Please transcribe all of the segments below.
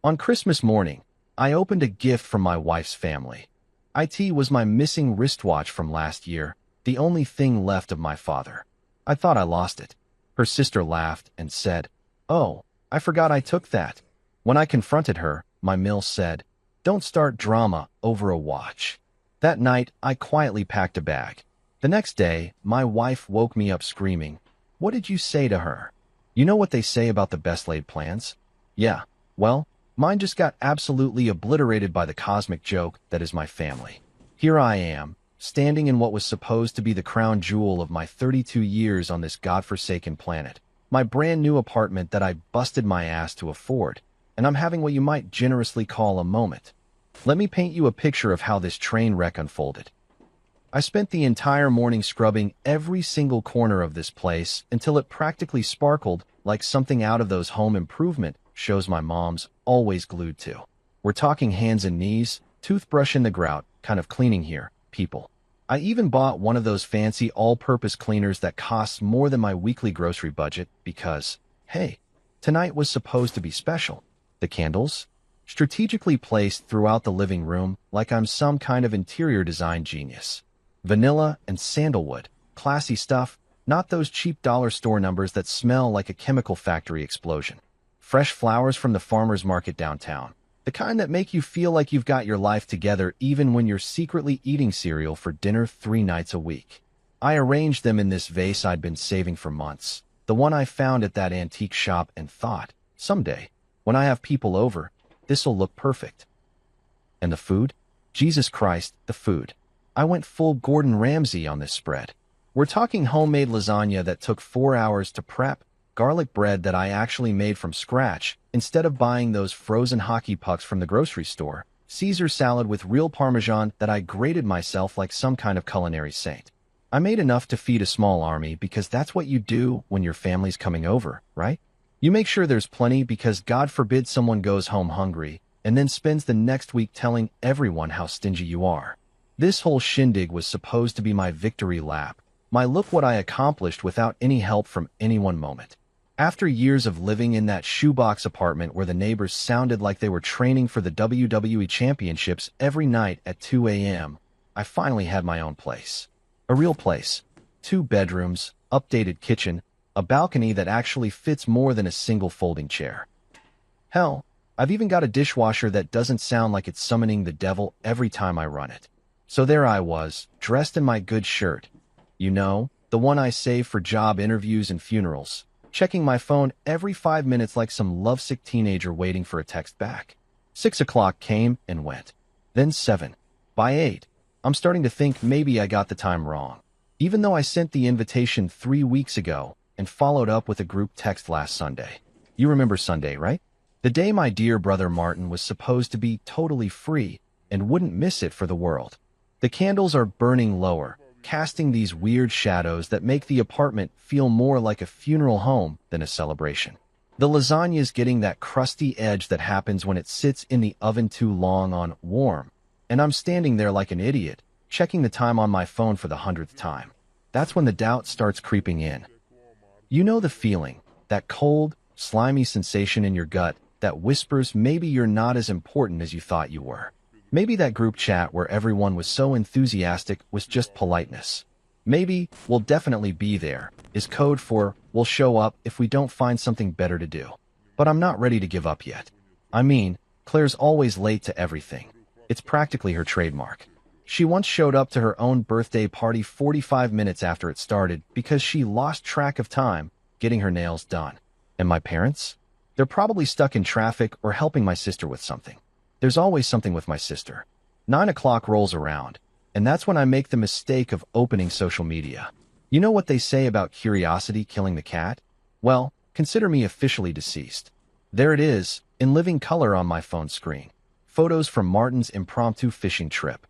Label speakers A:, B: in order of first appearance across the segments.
A: On Christmas morning, I opened a gift from my wife's family. It was my missing wristwatch from last year, the only thing left of my father. I thought I lost it. Her sister laughed and said, "Oh, I forgot I took that." When I confronted her, my Mill said, "Don't start drama over a watch." That night, I quietly packed a bag. The next day, my wife woke me up screaming, "What did you say to her?" You know what they say about the best laid plans? Yeah, well, mine just got absolutely obliterated by the cosmic joke that is my family. Here I am, standing in what was supposed to be the crown jewel of my 32 years on this godforsaken planet, my brand new apartment that I busted my ass to afford, and I'm having what you might generously call a moment. Let me paint you a picture of how this train wreck unfolded. I spent the entire morning scrubbing every single corner of this place until it practically sparkled like something out of those home improvement shows my mom's always glued to. We're talking hands and knees, toothbrush in the grout, kind of cleaning here, people. I even bought one of those fancy all-purpose cleaners that costs more than my weekly grocery budget because, hey, tonight was supposed to be special. The candles? Strategically placed throughout the living room like I'm some kind of interior design genius. Vanilla and sandalwood, classy stuff, not those cheap dollar store numbers that smell like a chemical factory explosion. Fresh flowers from the farmer's market downtown, the kind that make you feel like you've got your life together even when you're secretly eating cereal for dinner 3 nights a week. I arranged them in this vase I'd been saving for months, the one I found at that antique shop, and thought, someday, when I have people over, this'll look perfect. And the food? Jesus Christ, the food. I went full Gordon Ramsay on this spread. We're talking homemade lasagna that took 4 hours to prep, garlic bread that I actually made from scratch instead of buying those frozen hockey pucks from the grocery store, Caesar salad with real Parmesan that I grated myself like some kind of culinary saint. I made enough to feed a small army because that's what you do when your family's coming over, right? You make sure there's plenty because God forbid someone goes home hungry and then spends the next week telling everyone how stingy you are. This whole shindig was supposed to be my victory lap, my look what I accomplished without any help from anyone moment. After years of living in that shoebox apartment where the neighbors sounded like they were training for the WWE championships every night at 2 a.m., I finally had my own place. A real place. 2 bedrooms, updated kitchen, a balcony that actually fits more than a single folding chair. Hell, I've even got a dishwasher that doesn't sound like it's summoning the devil every time I run it. So there I was, dressed in my good shirt. You know, the one I save for job interviews and funerals, checking my phone every 5 minutes like some lovesick teenager waiting for a text back. 6 o'clock came and went. Then 7. By 8, I'm starting to think maybe I got the time wrong. Even though I sent the invitation 3 weeks ago and followed up with a group text last Sunday. You remember Sunday, right? The day my dear brother Martin was supposed to be totally free and wouldn't miss it for the world. The candles are burning lower, casting these weird shadows that make the apartment feel more like a funeral home than a celebration. The lasagna is getting that crusty edge that happens when it sits in the oven too long on warm, and I'm standing there like an idiot, checking the time on my phone for the 100th time. That's when the doubt starts creeping in. You know the feeling, that cold, slimy sensation in your gut that whispers maybe you're not as important as you thought you were. Maybe that group chat where everyone was so enthusiastic was just politeness. Maybe "we'll definitely be there" is code for "we'll show up if we don't find something better to do." But I'm not ready to give up yet. I mean, Claire's always late to everything. It's practically her trademark. She once showed up to her own birthday party 45 minutes after it started because she lost track of time getting her nails done. And my parents? They're probably stuck in traffic or helping my sister with something. There's always something with my sister. 9 o'clock rolls around, and that's when I make the mistake of opening social media. You know what they say about curiosity killing the cat? Well, consider me officially deceased. There it is, in living color on my phone screen. Photos from Martin's impromptu fishing trip.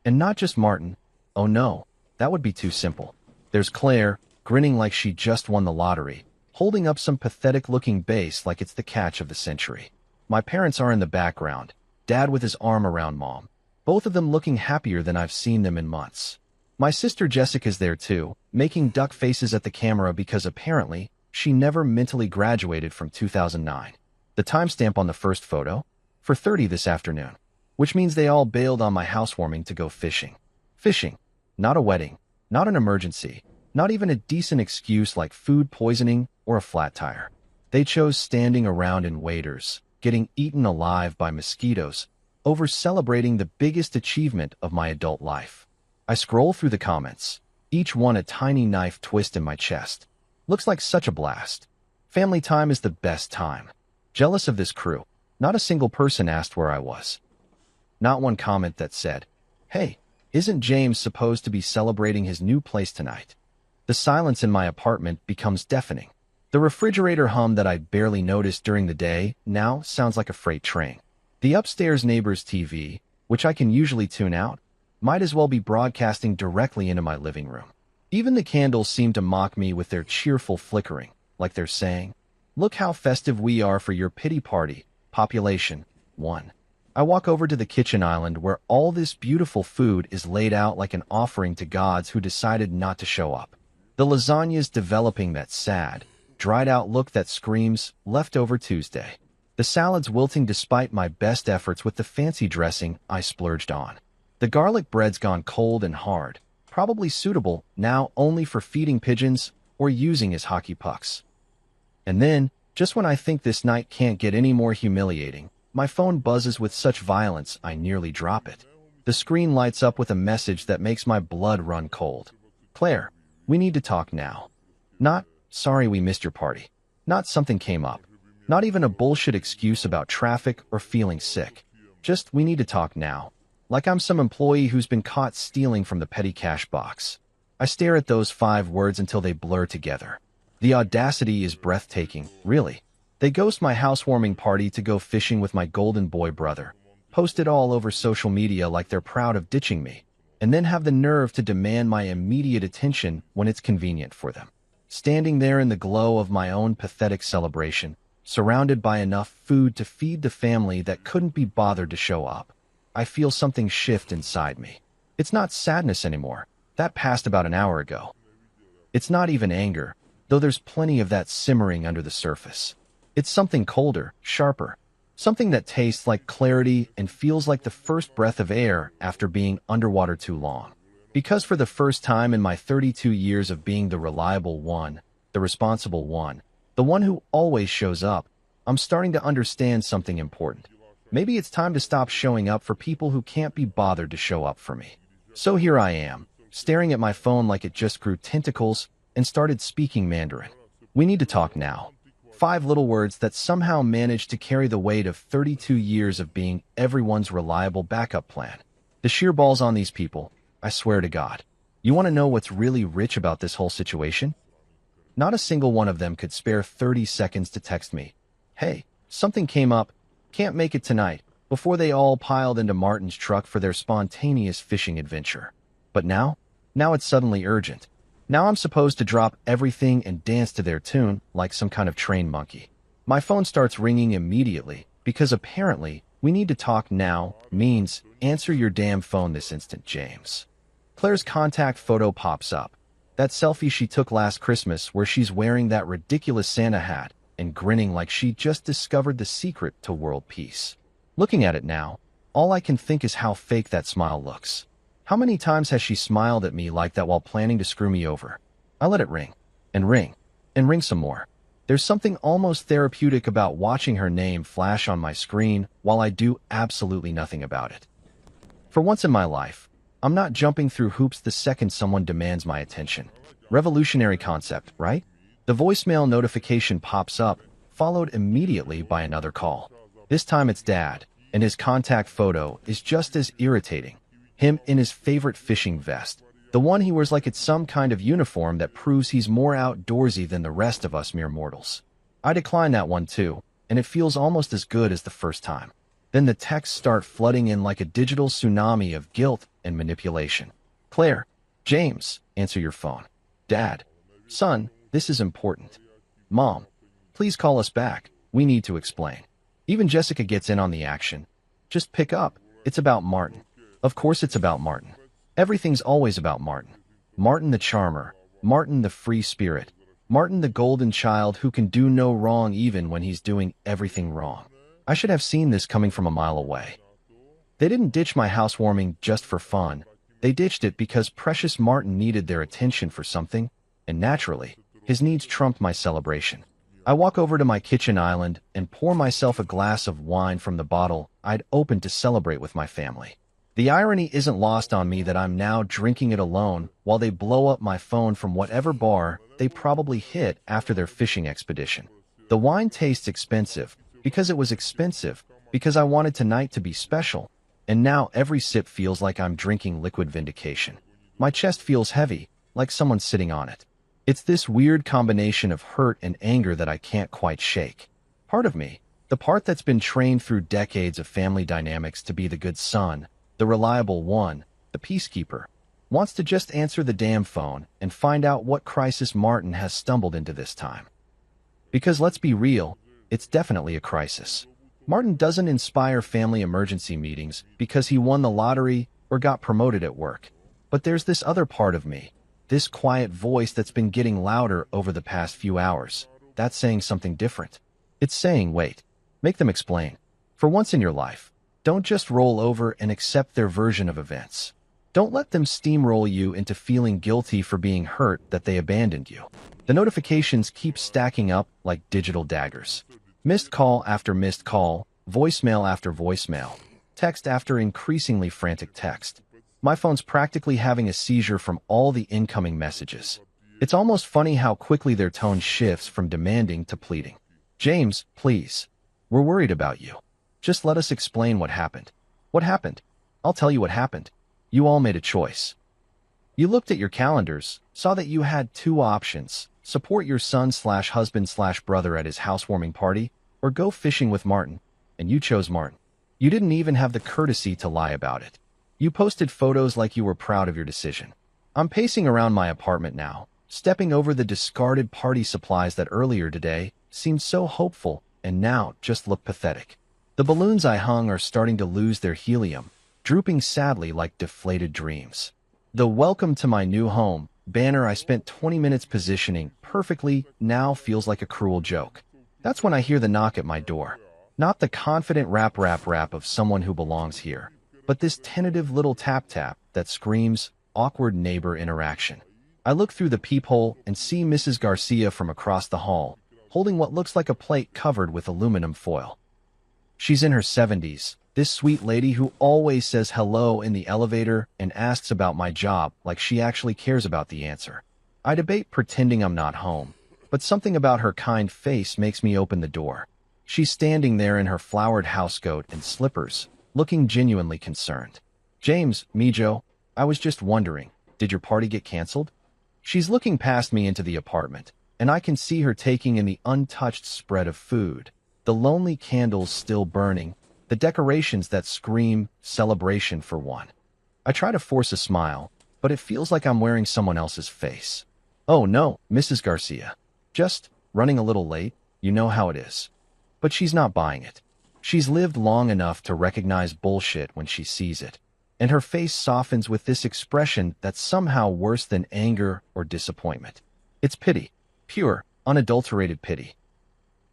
A: And not just Martin. Oh no, that would be too simple. There's Claire, grinning like she just won the lottery, holding up some pathetic-looking base like it's the catch of the century. My parents are in the background, Dad with his arm around Mom, both of them looking happier than I've seen them in months. My sister Jessica's there too, making duck faces at the camera because apparently she never mentally graduated from 2009. The timestamp on the first photo? 4:30 this afternoon, which means they all bailed on my housewarming to go fishing. Fishing. Not a wedding, not an emergency, not even a decent excuse like food poisoning or a flat tire. They chose standing around in waders, getting eaten alive by mosquitoes, over celebrating the biggest achievement of my adult life. I scroll through the comments, each one a tiny knife twist in my chest. Looks like such a blast. Family time is the best time. Jealous of this crew. Not a single person asked where I was. Not one comment that said, "Hey, isn't James supposed to be celebrating his new place tonight?" The silence in my apartment becomes deafening. The refrigerator hum that I barely noticed during the day now sounds like a freight train. The upstairs neighbor's TV, which I can usually tune out, might as well be broadcasting directly into my living room. Even the candles seem to mock me with their cheerful flickering, like they're saying, "Look how festive we are for your pity party, population 1." I walk over to the kitchen island where all this beautiful food is laid out like an offering to gods who decided not to show up. The lasagna's developing that sad, dried-out look that screams, "Leftover Tuesday." The salad's wilting despite my best efforts with the fancy dressing I splurged on. The garlic bread's gone cold and hard, probably suitable now only for feeding pigeons or using as hockey pucks. And then, just when I think this night can't get any more humiliating, my phone buzzes with such violence I nearly drop it. The screen lights up with a message that makes my blood run cold. "Claire, we need to talk now." Not, "Sorry we missed your party." Not, "Something came up." Not even a bullshit excuse about traffic or feeling sick. Just, "We need to talk now." Like I'm some employee who's been caught stealing from the petty cash box. I stare at those 5 words until they blur together. The audacity is breathtaking, really. They ghost my housewarming party to go fishing with my golden boy brother, post it all over social media like they're proud of ditching me, and then have the nerve to demand my immediate attention when it's convenient for them. Standing there in the glow of my own pathetic celebration, surrounded by enough food to feed the family that couldn't be bothered to show up, I feel something shift inside me. It's not sadness anymore. That passed about an hour ago. It's not even anger, though there's plenty of that simmering under the surface. It's something colder, sharper, something that tastes like clarity and feels like the first breath of air after being underwater too long. Because for the first time in my 32 years of being the reliable one, the responsible one, the one who always shows up, I'm starting to understand something important. Maybe it's time to stop showing up for people who can't be bothered to show up for me. So here I am, staring at my phone like it just grew tentacles and started speaking Mandarin. "We need to talk now." 5 little words that somehow managed to carry the weight of 32 years of being everyone's reliable backup plan. The sheer balls on these people, I swear to God. You want to know what's really rich about this whole situation? Not a single one of them could spare 30 seconds to text me, "Hey, something came up, can't make it tonight," before they all piled into Martin's truck for their spontaneous fishing adventure. But now it's suddenly urgent. Now I'm supposed to drop everything and dance to their tune like some kind of trained monkey. My phone starts ringing immediately because apparently "we need to talk now" means "answer your damn phone this instant, James." Claire's contact photo pops up. That selfie she took last Christmas where she's wearing that ridiculous Santa hat and grinning like she just discovered the secret to world peace. Looking at it now, all I can think is how fake that smile looks. How many times has she smiled at me like that while planning to screw me over? I let it ring, and ring, and ring some more. There's something almost therapeutic about watching her name flash on my screen while I do absolutely nothing about it. For once in my life, I'm not jumping through hoops the second someone demands my attention. Revolutionary concept, right? The voicemail notification pops up, followed immediately by another call. This time it's Dad, and his contact photo is just as irritating. Him in his favorite fishing vest, the one he wears like it's some kind of uniform that proves he's more outdoorsy than the rest of us mere mortals. I decline that one too, and it feels almost as good as the first time. Then the texts start flooding in like a digital tsunami of guilt and manipulation. "Claire, James, answer your phone." "Dad, son, this is important." "Mom, please call us back. We need to explain." Even Jessica gets in on the action. "Just pick up. It's about Martin." Of course it's about Martin. Everything's always about Martin. Martin the charmer, Martin the free spirit, Martin, the golden child who can do no wrong even when he's doing everything wrong. I should have seen this coming from a mile away. They didn't ditch my housewarming just for fun. They ditched it because precious Martin needed their attention for something, and naturally, his needs trumped my celebration. I walk over to my kitchen island and pour myself a glass of wine from the bottle I'd opened to celebrate with my family. The irony isn't lost on me that I'm now drinking it alone while they blow up my phone from whatever bar they probably hit after their fishing expedition. The wine tastes expensive because it was expensive, because I wanted tonight to be special, and now every sip feels like I'm drinking liquid vindication. My chest feels heavy, like someone's sitting on it. It's this weird combination of hurt and anger that I can't quite shake. Part of me, the part that's been trained through decades of family dynamics to be the good son, the reliable one, the peacekeeper, wants to just answer the damn phone and find out what crisis Martin has stumbled into this time. Because let's be real, it's definitely a crisis. Martin doesn't inspire family emergency meetings because he won the lottery or got promoted at work. But there's this other part of me, this quiet voice that's been getting louder over the past few hours. That's saying something different. It's saying, wait, make them explain. For once in your life, don't just roll over and accept their version of events. Don't let them steamroll you into feeling guilty for being hurt that they abandoned you. The notifications keep stacking up like digital daggers. Missed call after missed call, voicemail after voicemail, text after increasingly frantic text. My phone's practically having a seizure from all the incoming messages. It's almost funny how quickly their tone shifts from demanding to pleading. James, please. We're worried about you. Just let us explain what happened. What happened? I'll tell you what happened. You all made a choice. You looked at your calendars, saw that you had two options: support your son/husband/brother at his housewarming party, or go fishing with Martin, and you chose Martin. You didn't even have the courtesy to lie about it. You posted photos like you were proud of your decision. I'm pacing around my apartment now, stepping over the discarded party supplies that earlier today seemed so hopeful and now just look pathetic. The balloons I hung are starting to lose their helium, drooping sadly like deflated dreams. The "Welcome to my new home" banner I spent 20 minutes positioning perfectly now feels like a cruel joke. That's when I hear the knock at my door. Not the confident rap of someone who belongs here, but this tentative little tap that screams awkward neighbor interaction. I look through the peephole and see Mrs. Garcia from across the hall, holding what looks like a plate covered with aluminum foil. She's in her 70s, this sweet lady who always says hello in the elevator and asks about my job like she actually cares about the answer. I debate pretending I'm not home, but something about her kind face makes me open the door. She's standing there in her flowered housecoat and slippers, looking genuinely concerned. James, Mijo, I was just wondering, did your party get canceled? She's looking past me into the apartment, and I can see her taking in the untouched spread of food, the lonely candles still burning, the decorations that scream celebration for one. I try to force a smile, but it feels like I'm wearing someone else's face. Oh no, Mrs. Garcia. Just running a little late, you know how it is. But she's not buying it. She's lived long enough to recognize bullshit when she sees it, and her face softens with this expression that's somehow worse than anger or disappointment. It's pity. Pure, unadulterated pity.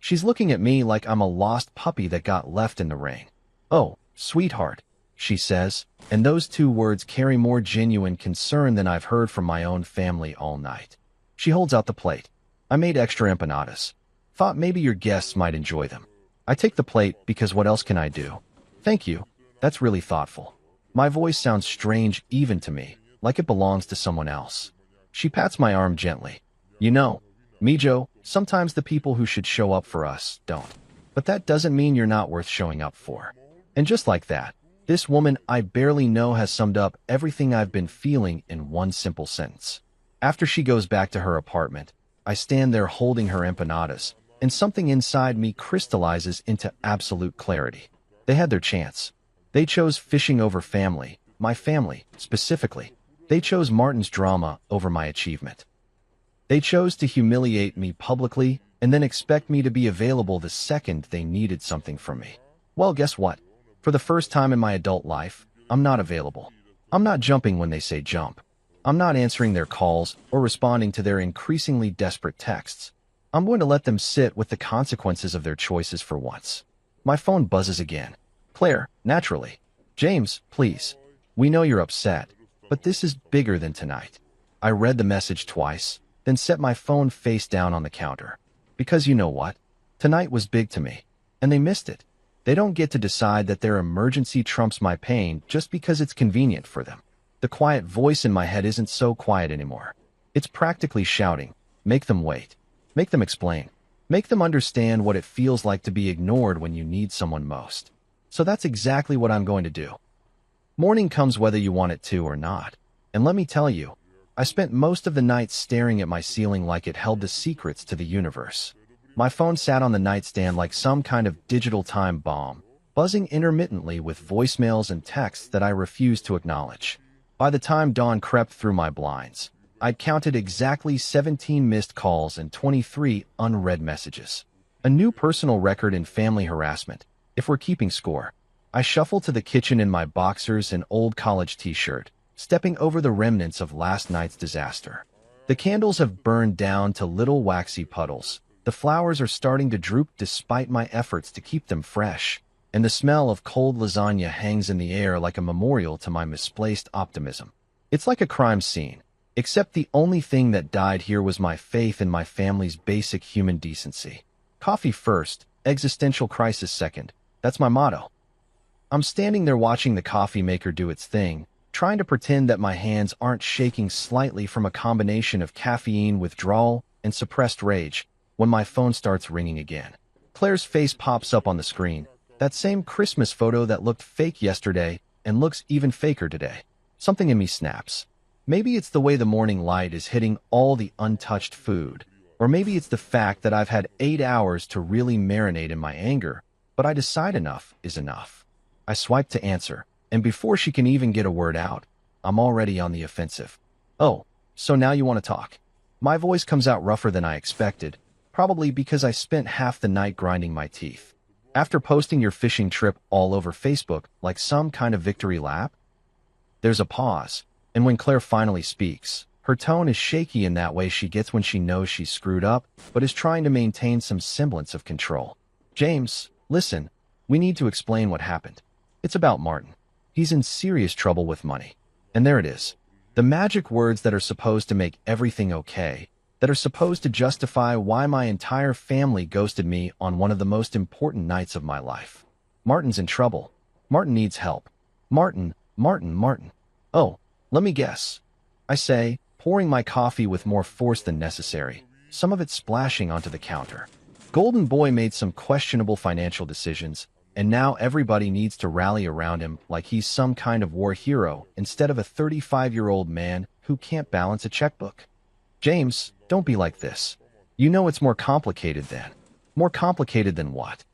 A: She's looking at me like I'm a lost puppy that got left in the rain. Oh, sweetheart, she says, and those two words carry more genuine concern than I've heard from my own family all night. She holds out the plate. I made extra empanadas. Thought maybe your guests might enjoy them. I take the plate because what else can I do? Thank you. That's really thoughtful. My voice sounds strange even to me, like it belongs to someone else. She pats my arm gently. You know, Mijo, sometimes the people who should show up for us don't. But that doesn't mean you're not worth showing up for. And just like that, this woman I barely know has summed up everything I've been feeling in one simple sentence. After she goes back to her apartment, I stand there holding her empanadas, and something inside me crystallizes into absolute clarity. They had their chance. They chose fishing over family, my family, specifically. They chose Martin's drama over my achievement. They chose to humiliate me publicly and then expect me to be available the second they needed something from me. Well, guess what? For the first time in my adult life, I'm not available. I'm not jumping when they say jump. I'm not answering their calls or responding to their increasingly desperate texts. I'm going to let them sit with the consequences of their choices for once. My phone buzzes again. Claire, naturally. James, please. We know you're upset, but this is bigger than tonight. I read the message twice, then set my phone face down on the counter. Because you know what? Tonight was big to me, and they missed it. They don't get to decide that their emergency trumps my pain just because it's convenient for them. The quiet voice in my head isn't so quiet anymore. It's practically shouting, make them wait. Make them explain. Make them understand what it feels like to be ignored when you need someone most. So that's exactly what I'm going to do. Morning comes whether you want it to or not. And let me tell you, I spent most of the night staring at my ceiling like it held the secrets to the universe. My phone sat on the nightstand like some kind of digital time bomb, buzzing intermittently with voicemails and texts that I refused to acknowledge. By the time dawn crept through my blinds, I'd counted exactly 17 missed calls and 23 unread messages. A new personal record in family harassment, if we're keeping score. I shuffled to the kitchen in my boxers and old college t-shirt, stepping over the remnants of last night's disaster. The candles have burned down to little waxy puddles. The flowers are starting to droop despite my efforts to keep them fresh, and the smell of cold lasagna hangs in the air like a memorial to my misplaced optimism. It's like a crime scene, except the only thing that died here was my faith in my family's basic human decency. Coffee first, existential crisis second. That's my motto. I'm standing there watching the coffee maker do its thing, trying to pretend that my hands aren't shaking slightly from a combination of caffeine withdrawal and suppressed rage, when my phone starts ringing again. Claire's face pops up on the screen, that same Christmas photo that looked fake yesterday and looks even faker today. Something in me snaps. Maybe it's the way the morning light is hitting all the untouched food, or maybe it's the fact that I've had 8 hours to really marinate in my anger, but I decide enough is enough. I swipe to answer, and before she can even get a word out, I'm already on the offensive. Oh, so now you want to talk? My voice comes out rougher than I expected, probably because I spent half the night grinding my teeth. After posting your fishing trip all over Facebook like some kind of victory lap? There's a pause, and when Claire finally speaks, her tone is shaky in that way she gets when she knows she's screwed up, but is trying to maintain some semblance of control. James, listen, we need to explain what happened. It's about Martin. He's in serious trouble with money. And there it is. The magic words that are supposed to make everything okay, that are supposed to justify why my entire family ghosted me on one of the most important nights of my life. Martin's in trouble. Martin needs help. Martin. Oh, let me guess. I say, pouring my coffee with more force than necessary, some of it splashing onto the counter. Golden Boy made some questionable financial decisions, and now everybody needs to rally around him like he's some kind of war hero instead of a 35-year-old man who can't balance a checkbook. James, don't be like this. You know it's more complicated than. More complicated than what?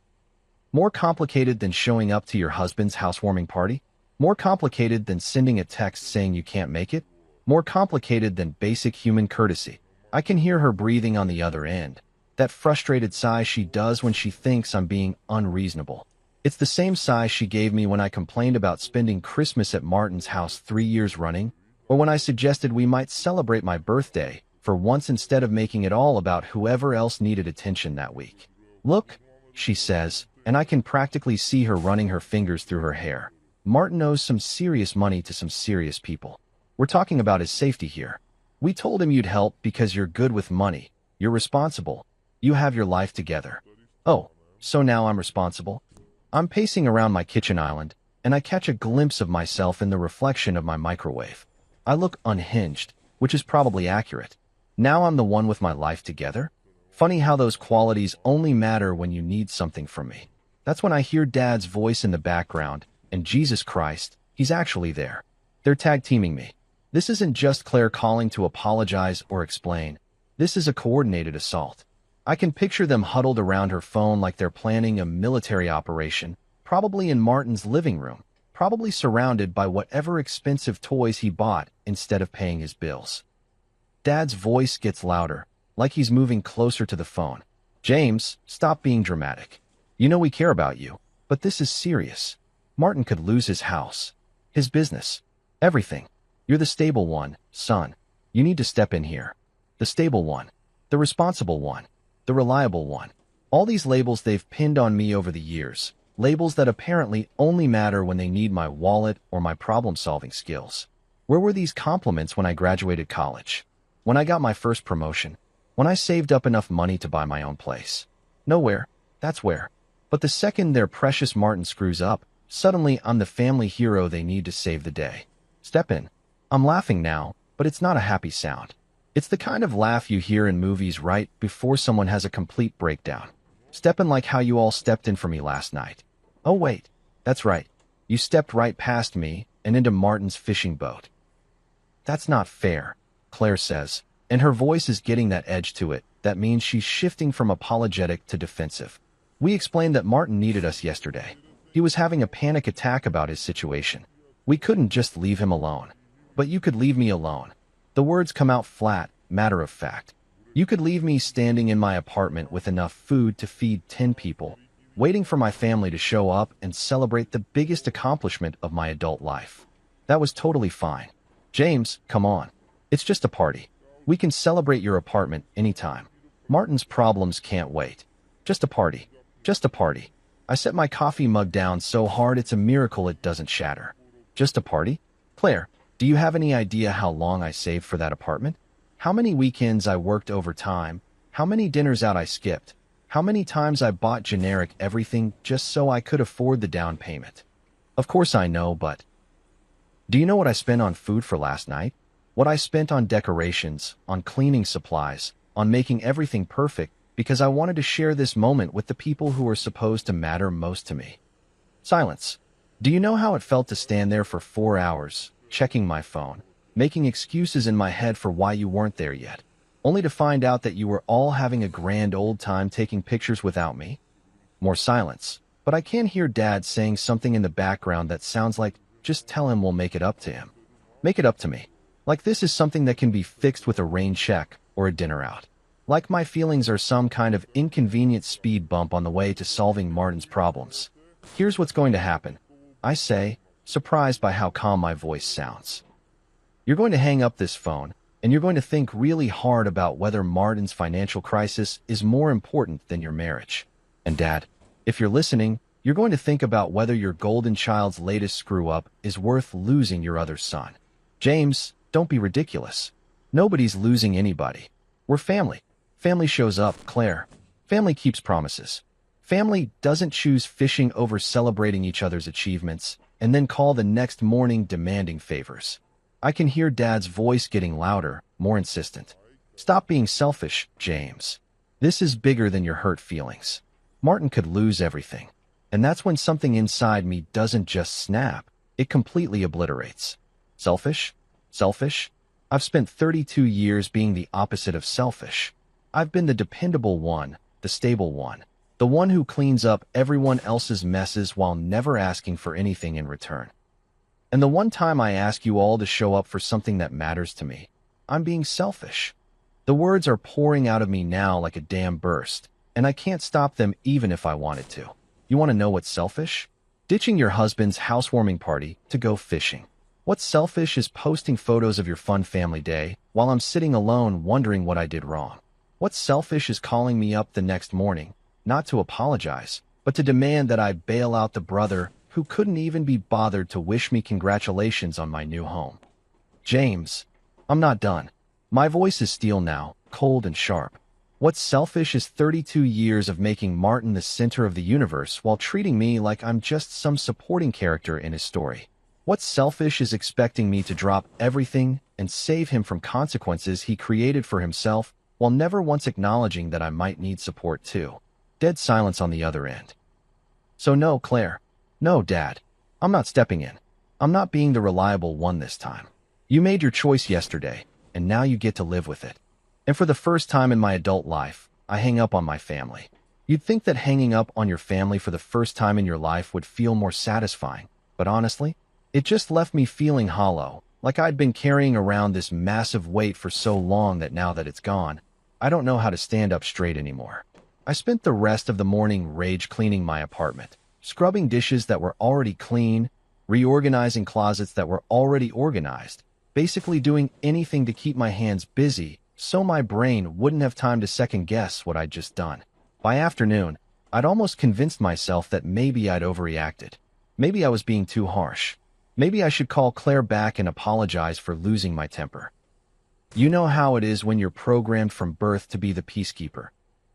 A: More complicated than showing up to your husband's housewarming party? More complicated than sending a text saying you can't make it? More complicated than basic human courtesy. I can hear her breathing on the other end. That frustrated sigh she does when she thinks I'm being unreasonable. It's the same sigh she gave me when I complained about spending Christmas at Martin's house 3 years running, or when I suggested we might celebrate my birthday for once instead of making it all about whoever else needed attention that week. Look, she says, and I can practically see her running her fingers through her hair. Martin owes some serious money to some serious people. We're talking about his safety here. We told him you'd help because you're good with money. You're responsible. You have your life together. Oh, so now I'm responsible? I'm pacing around my kitchen island, and I catch a glimpse of myself in the reflection of my microwave. I look unhinged, which is probably accurate. Now I'm the one with my life together? Funny how those qualities only matter when you need something from me. That's when I hear Dad's voice in the background, and Jesus Christ, he's actually there. They're tag-teaming me. This isn't just Claire calling to apologize or explain. This is a coordinated assault. I can picture them huddled around her phone like they're planning a military operation, probably in Martin's living room, probably surrounded by whatever expensive toys he bought instead of paying his bills. Dad's voice gets louder, like he's moving closer to the phone. James, stop being dramatic. You know we care about you, but this is serious. Martin could lose his house, his business, everything. You're the stable one, son. You need to step in here. The stable one. The responsible one. The reliable one. All these labels they've pinned on me over the years. Labels that apparently only matter when they need my wallet or my problem-solving skills. Where were these compliments when I graduated college? When I got my first promotion? When I saved up enough money to buy my own place? Nowhere. That's where. But the second their precious Martin screws up, suddenly I'm the family hero they need to save the day. Step in. I'm laughing now, but it's not a happy sound. It's the kind of laugh you hear in movies right before someone has a complete breakdown. Step in like how you all stepped in for me last night. Oh wait, that's right. You stepped right past me and into Martin's fishing boat. That's not fair, Claire says, and her voice is getting that edge to it. That means she's shifting from apologetic to defensive. We explained that Martin needed us yesterday. He was having a panic attack about his situation. We couldn't just leave him alone. But you could leave me alone. The words come out flat, matter of fact. You could leave me standing in my apartment with enough food to feed 10 people, waiting for my family to show up and celebrate the biggest accomplishment of my adult life. That was totally fine. James, come on. It's just a party. We can celebrate your apartment anytime. Martin's problems can't wait. Just a party. Just a party. I set my coffee mug down so hard it's a miracle it doesn't shatter. Just a party? Claire, do you have any idea how long I saved for that apartment? How many weekends I worked overtime? How many dinners out I skipped? How many times I bought generic everything just so I could afford the down payment? Of course I know, but... Do you know what I spent on food for last night? What I spent on decorations, on cleaning supplies, on making everything perfect, because I wanted to share this moment with the people who are supposed to matter most to me. Silence. Do you know how it felt to stand there for 4 hours, checking my phone, making excuses in my head for why you weren't there yet, only to find out that you were all having a grand old time taking pictures without me? More silence, but I can hear Dad saying something in the background that sounds like, just tell him we'll make it up to him. Make it up to me. Like this is something that can be fixed with a rain check or a dinner out. Like my feelings are some kind of inconvenient speed bump on the way to solving Martin's problems. Here's what's going to happen, I say, surprised by how calm my voice sounds. You're going to hang up this phone, and you're going to think really hard about whether Martin's financial crisis is more important than your marriage. And Dad, if you're listening, you're going to think about whether your golden child's latest screw-up is worth losing your other son. James, don't be ridiculous. Nobody's losing anybody. We're family. Family shows up, Claire. Family keeps promises. Family doesn't choose fishing over celebrating each other's achievements and then call the next morning demanding favors. I can hear Dad's voice getting louder, more insistent. Stop being selfish, James. This is bigger than your hurt feelings. Martin could lose everything. And that's when something inside me doesn't just snap, it completely obliterates. Selfish? Selfish? I've spent 32 years being the opposite of selfish. I've been the dependable one, the stable one, the one who cleans up everyone else's messes while never asking for anything in return. And the one time I ask you all to show up for something that matters to me, I'm being selfish. The words are pouring out of me now like a dam burst, and I can't stop them even if I wanted to. You want to know what's selfish? Ditching your husband's housewarming party to go fishing. What's selfish is posting photos of your fun family day while I'm sitting alone wondering what I did wrong. What's selfish is calling me up the next morning, not to apologize, but to demand that I bail out the brother who couldn't even be bothered to wish me congratulations on my new home. James, I'm not done. My voice is steel now, cold and sharp. What's selfish is 32 years of making Martin the center of the universe while treating me like I'm just some supporting character in his story. What's selfish is expecting me to drop everything and save him from consequences he created for himself while never once acknowledging that I might need support too. Dead silence on the other end. So no, Claire. No, Dad. I'm not stepping in. I'm not being the reliable one this time. You made your choice yesterday, and now you get to live with it. And for the first time in my adult life, I hang up on my family. You'd think that hanging up on your family for the first time in your life would feel more satisfying, but honestly, it just left me feeling hollow, like I'd been carrying around this massive weight for so long that now that it's gone, I don't know how to stand up straight anymore. I spent the rest of the morning rage cleaning my apartment, scrubbing dishes that were already clean, reorganizing closets that were already organized, basically doing anything to keep my hands busy so my brain wouldn't have time to second-guess what I'd just done. By afternoon, I'd almost convinced myself that maybe I'd overreacted. Maybe I was being too harsh. Maybe I should call Claire back and apologize for losing my temper. You know how it is when you're programmed from birth to be the peacekeeper.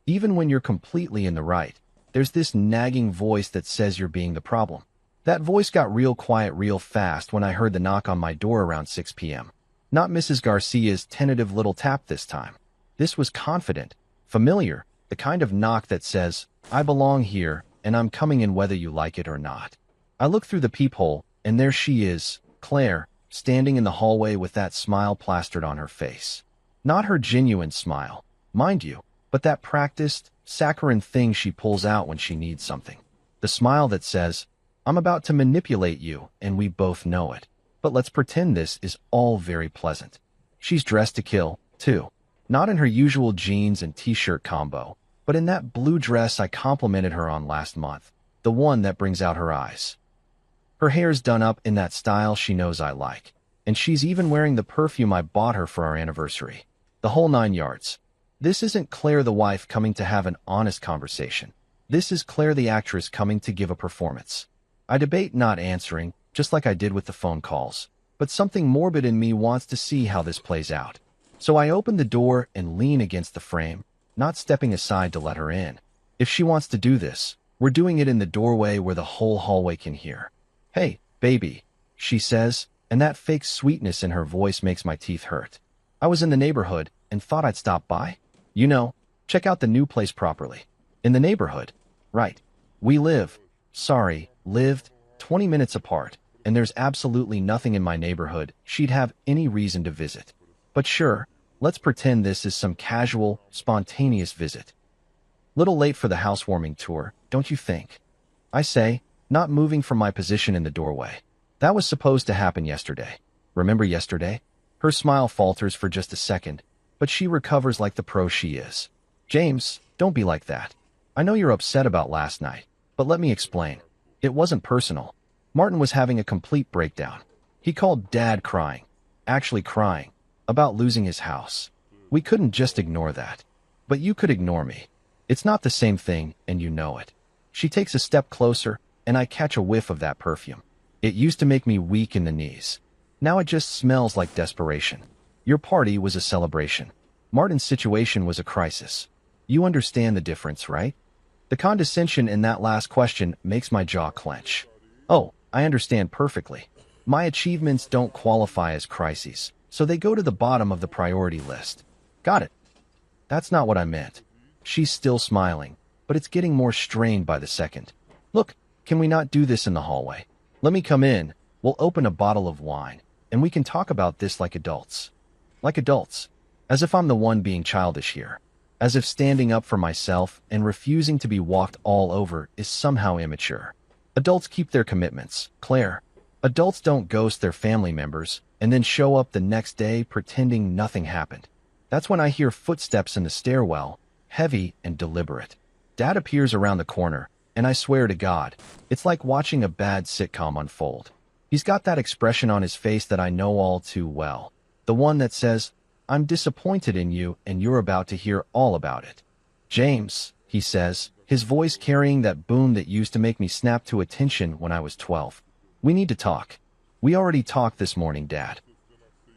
A: Even when you're completely in the right, there's this nagging voice that says you're being the problem. That voice got real quiet real fast when I heard the knock on my door around 6 p.m. Not Mrs. Garcia's tentative little tap this time. This was confident, familiar, the kind of knock that says, "I belong here, and I'm coming in whether you like it or not." I look through the peephole, and there she is, Claire, standing in the hallway with that smile plastered on her face. Not her genuine smile, mind you, but that practiced, saccharine thing she pulls out when she needs something. The smile that says, "I'm about to manipulate you, and we both know it. But let's pretend this is all very pleasant." She's dressed to kill, too. Not in her usual jeans and t-shirt combo, but in that blue dress I complimented her on last month, the one that brings out her eyes. Her hair's done up in that style she knows I like, and she's even wearing the perfume I bought her for our anniversary. The whole 9 yards. This isn't Claire the wife coming to have an honest conversation. This is Claire the actress coming to give a performance. I debate not answering, just like I did with the phone calls, but something morbid in me wants to see how this plays out. So I open the door and lean against the frame, not stepping aside to let her in. If she wants to do this, we're doing it in the doorway where the whole hallway can hear. "Hey, baby," she says, and that fake sweetness in her voice makes my teeth hurt. "I was in the neighborhood and thought I'd stop by. You know, check out the new place properly." In the neighborhood? Right. We lived 20 minutes apart, and there's absolutely nothing in my neighborhood she'd have any reason to visit. But sure, let's pretend this is some casual, spontaneous visit. Little late for the housewarming tour, don't you think? I say, not moving from my position in the doorway. That was supposed to happen yesterday. Remember yesterday? Her smile falters for just a second, but she recovers like the pro she is. "James, don't be like that. I know you're upset about last night, but let me explain. It wasn't personal. Martin was having a complete breakdown. He called Dad crying, actually crying, about losing his house. We couldn't just ignore that. But you could ignore me. It's not the same thing, and you know it." She takes a step closer, and I catch a whiff of that perfume. It used to make me weak in the knees. Now it just smells like desperation. Your party was a celebration. Martin's situation was a crisis. You understand the difference, right? The condescension in that last question makes my jaw clench. Oh, I understand perfectly. My achievements don't qualify as crises, so they go to the bottom of the priority list. Got it. That's not what I meant. She's still smiling, but it's getting more strained by the second. "Look, can we not do this in the hallway? Let me come in, we'll open a bottle of wine, and we can talk about this like adults." Like adults. As if I'm the one being childish here. As if standing up for myself and refusing to be walked all over is somehow immature. Adults keep their commitments, Claire. Adults don't ghost their family members and then show up the next day pretending nothing happened. That's when I hear footsteps in the stairwell, heavy and deliberate. Dad appears around the corner, and I swear to God, it's like watching a bad sitcom unfold. He's got that expression on his face that I know all too well. The one that says, "I'm disappointed in you and you're about to hear all about it." "James," he says, his voice carrying that boom that used to make me snap to attention when I was 12. "We need to talk." "We already talked this morning, Dad."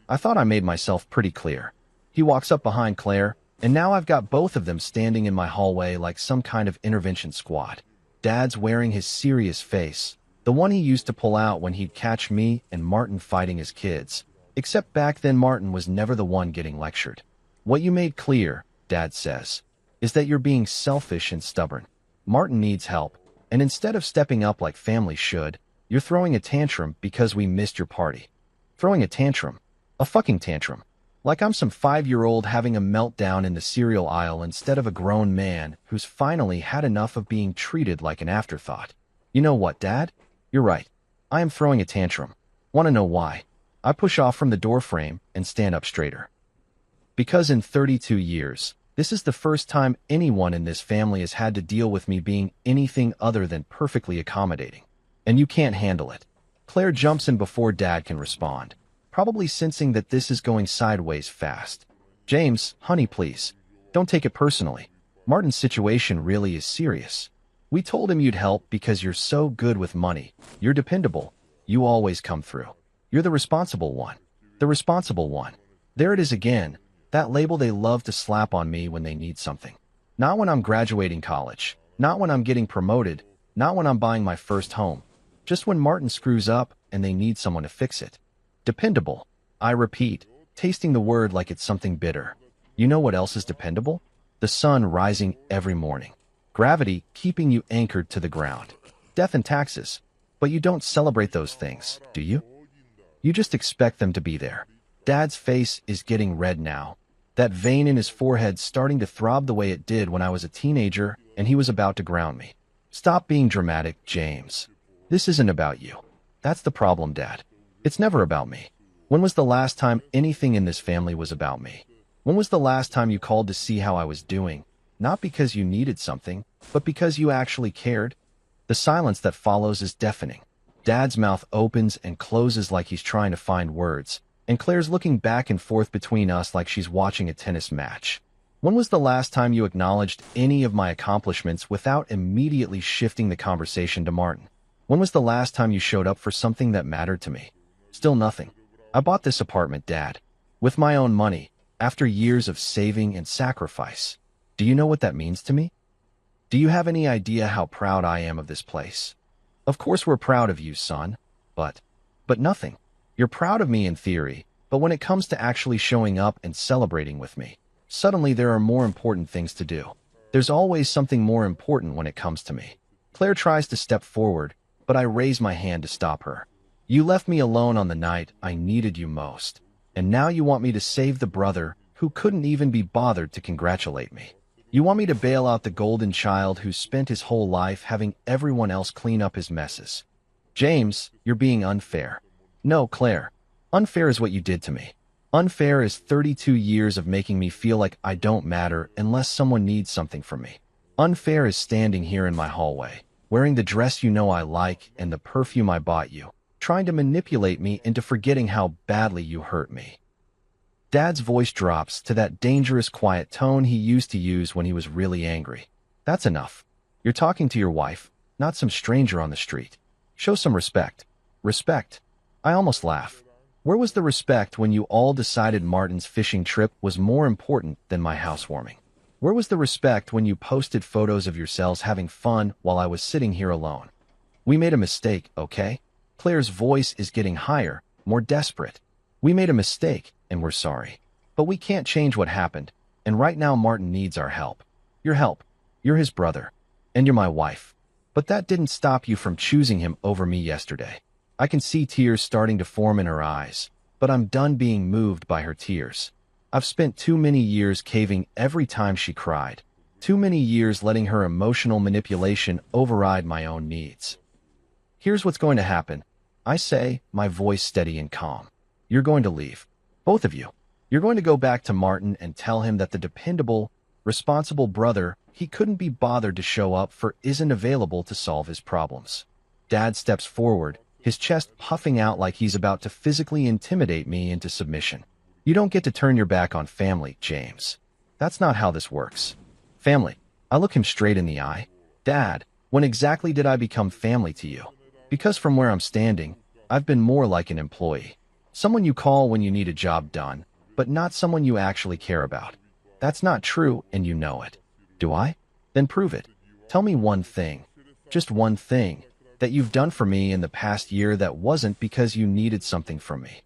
A: I thought I made myself pretty clear. He walks up behind Claire, and now I've got both of them standing in my hallway like some kind of intervention squad. Dad's wearing his serious face, the one he used to pull out when he'd catch me and Martin fighting his kids. Except back then Martin was never the one getting lectured. "What you made clear," Dad says, "is that you're being selfish and stubborn. Martin needs help, and instead of stepping up like families should, you're throwing a tantrum because we missed your party." Throwing a tantrum. A fucking tantrum. Like I'm some 5-year-old having a meltdown in the cereal aisle instead of a grown man who's finally had enough of being treated like an afterthought. "You know what, Dad? You're right. I am throwing a tantrum. Want to know why?" I push off from the doorframe and stand up straighter. Because in 32 years, this is the first time anyone in this family has had to deal with me being anything other than perfectly accommodating. And you can't handle it. Claire jumps in before Dad can respond. probably sensing that this is going sideways fast. James, honey, please. Don't take it personally. Martin's situation really is serious. We told him you'd help because you're so good with money. You're dependable. You always come through. You're the responsible one. The responsible one. There it is again, that label they love to slap on me when they need something. Not when I'm graduating college. Not when I'm getting promoted. Not when I'm buying my first home. Just when Martin screws up and they need someone to fix it. Dependable. I repeat, tasting the word like it's something bitter. You know what else is dependable? The sun rising every morning. Gravity keeping you anchored to the ground. Death and taxes. But you don't celebrate those things, do you? You just expect them to be there. Dad's face is getting red now. That vein in his forehead starting to throb the way it did when I was a teenager and he was about to ground me. Stop being dramatic, James. This isn't about you. That's the problem, Dad. It's never about me. When was the last time anything in this family was about me? When was the last time you called to see how I was doing? Not because you needed something, but because you actually cared? The silence that follows is deafening. Dad's mouth opens and closes like he's trying to find words, and Claire's looking back and forth between us like she's watching a tennis match. When was the last time you acknowledged any of my accomplishments without immediately shifting the conversation to Martin? When was the last time you showed up for something that mattered to me? Still nothing. I bought this apartment, Dad, with my own money, after years of saving and sacrifice. Do you know what that means to me? Do you have any idea how proud I am of this place? Of course we're proud of you, son, but nothing. You're proud of me in theory, but when it comes to actually showing up and celebrating with me, suddenly there are more important things to do. There's always something more important when it comes to me. Claire tries to step forward, but I raise my hand to stop her. You left me alone on the night I needed you most, and now you want me to save the brother who couldn't even be bothered to congratulate me. You want me to bail out the golden child who spent his whole life having everyone else clean up his messes. James, you're being unfair. No, Claire. Unfair is what you did to me. Unfair is 32 years of making me feel like I don't matter unless someone needs something from me. Unfair is standing here in my hallway, wearing the dress you know I like and the perfume I bought you, trying to manipulate me into forgetting how badly you hurt me. Dad's voice drops to that dangerous quiet tone he used to use when he was really angry. That's enough. You're talking to your wife, not some stranger on the street. Show some respect. Respect. I almost laugh. Where was the respect when you all decided Martin's fishing trip was more important than my housewarming? Where was the respect when you posted photos of yourselves having fun while I was sitting here alone? We made a mistake, okay? Claire's voice is getting higher, more desperate. We made a mistake, and we're sorry. But we can't change what happened, and right now Martin needs our help. Your help. You're his brother, and you're my wife. But that didn't stop you from choosing him over me yesterday. I can see tears starting to form in her eyes, but I'm done being moved by her tears. I've spent too many years caving every time she cried. Too many years letting her emotional manipulation override my own needs. Here's what's going to happen. I say, my voice steady and calm. You're going to leave. Both of you. You're going to go back to Martin and tell him that the dependable, responsible brother he couldn't be bothered to show up for isn't available to solve his problems. Dad steps forward, his chest puffing out like he's about to physically intimidate me into submission. You don't get to turn your back on family, James. That's not how this works. Family. I look him straight in the eye. Dad, when exactly did I become family to you? Because from where I'm standing, I've been more like an employee. Someone you call when you need a job done, but not someone you actually care about. That's not true, and you know it. Do I? Then prove it. Tell me one thing, just one thing, that you've done for me in the past year that wasn't because you needed something from me.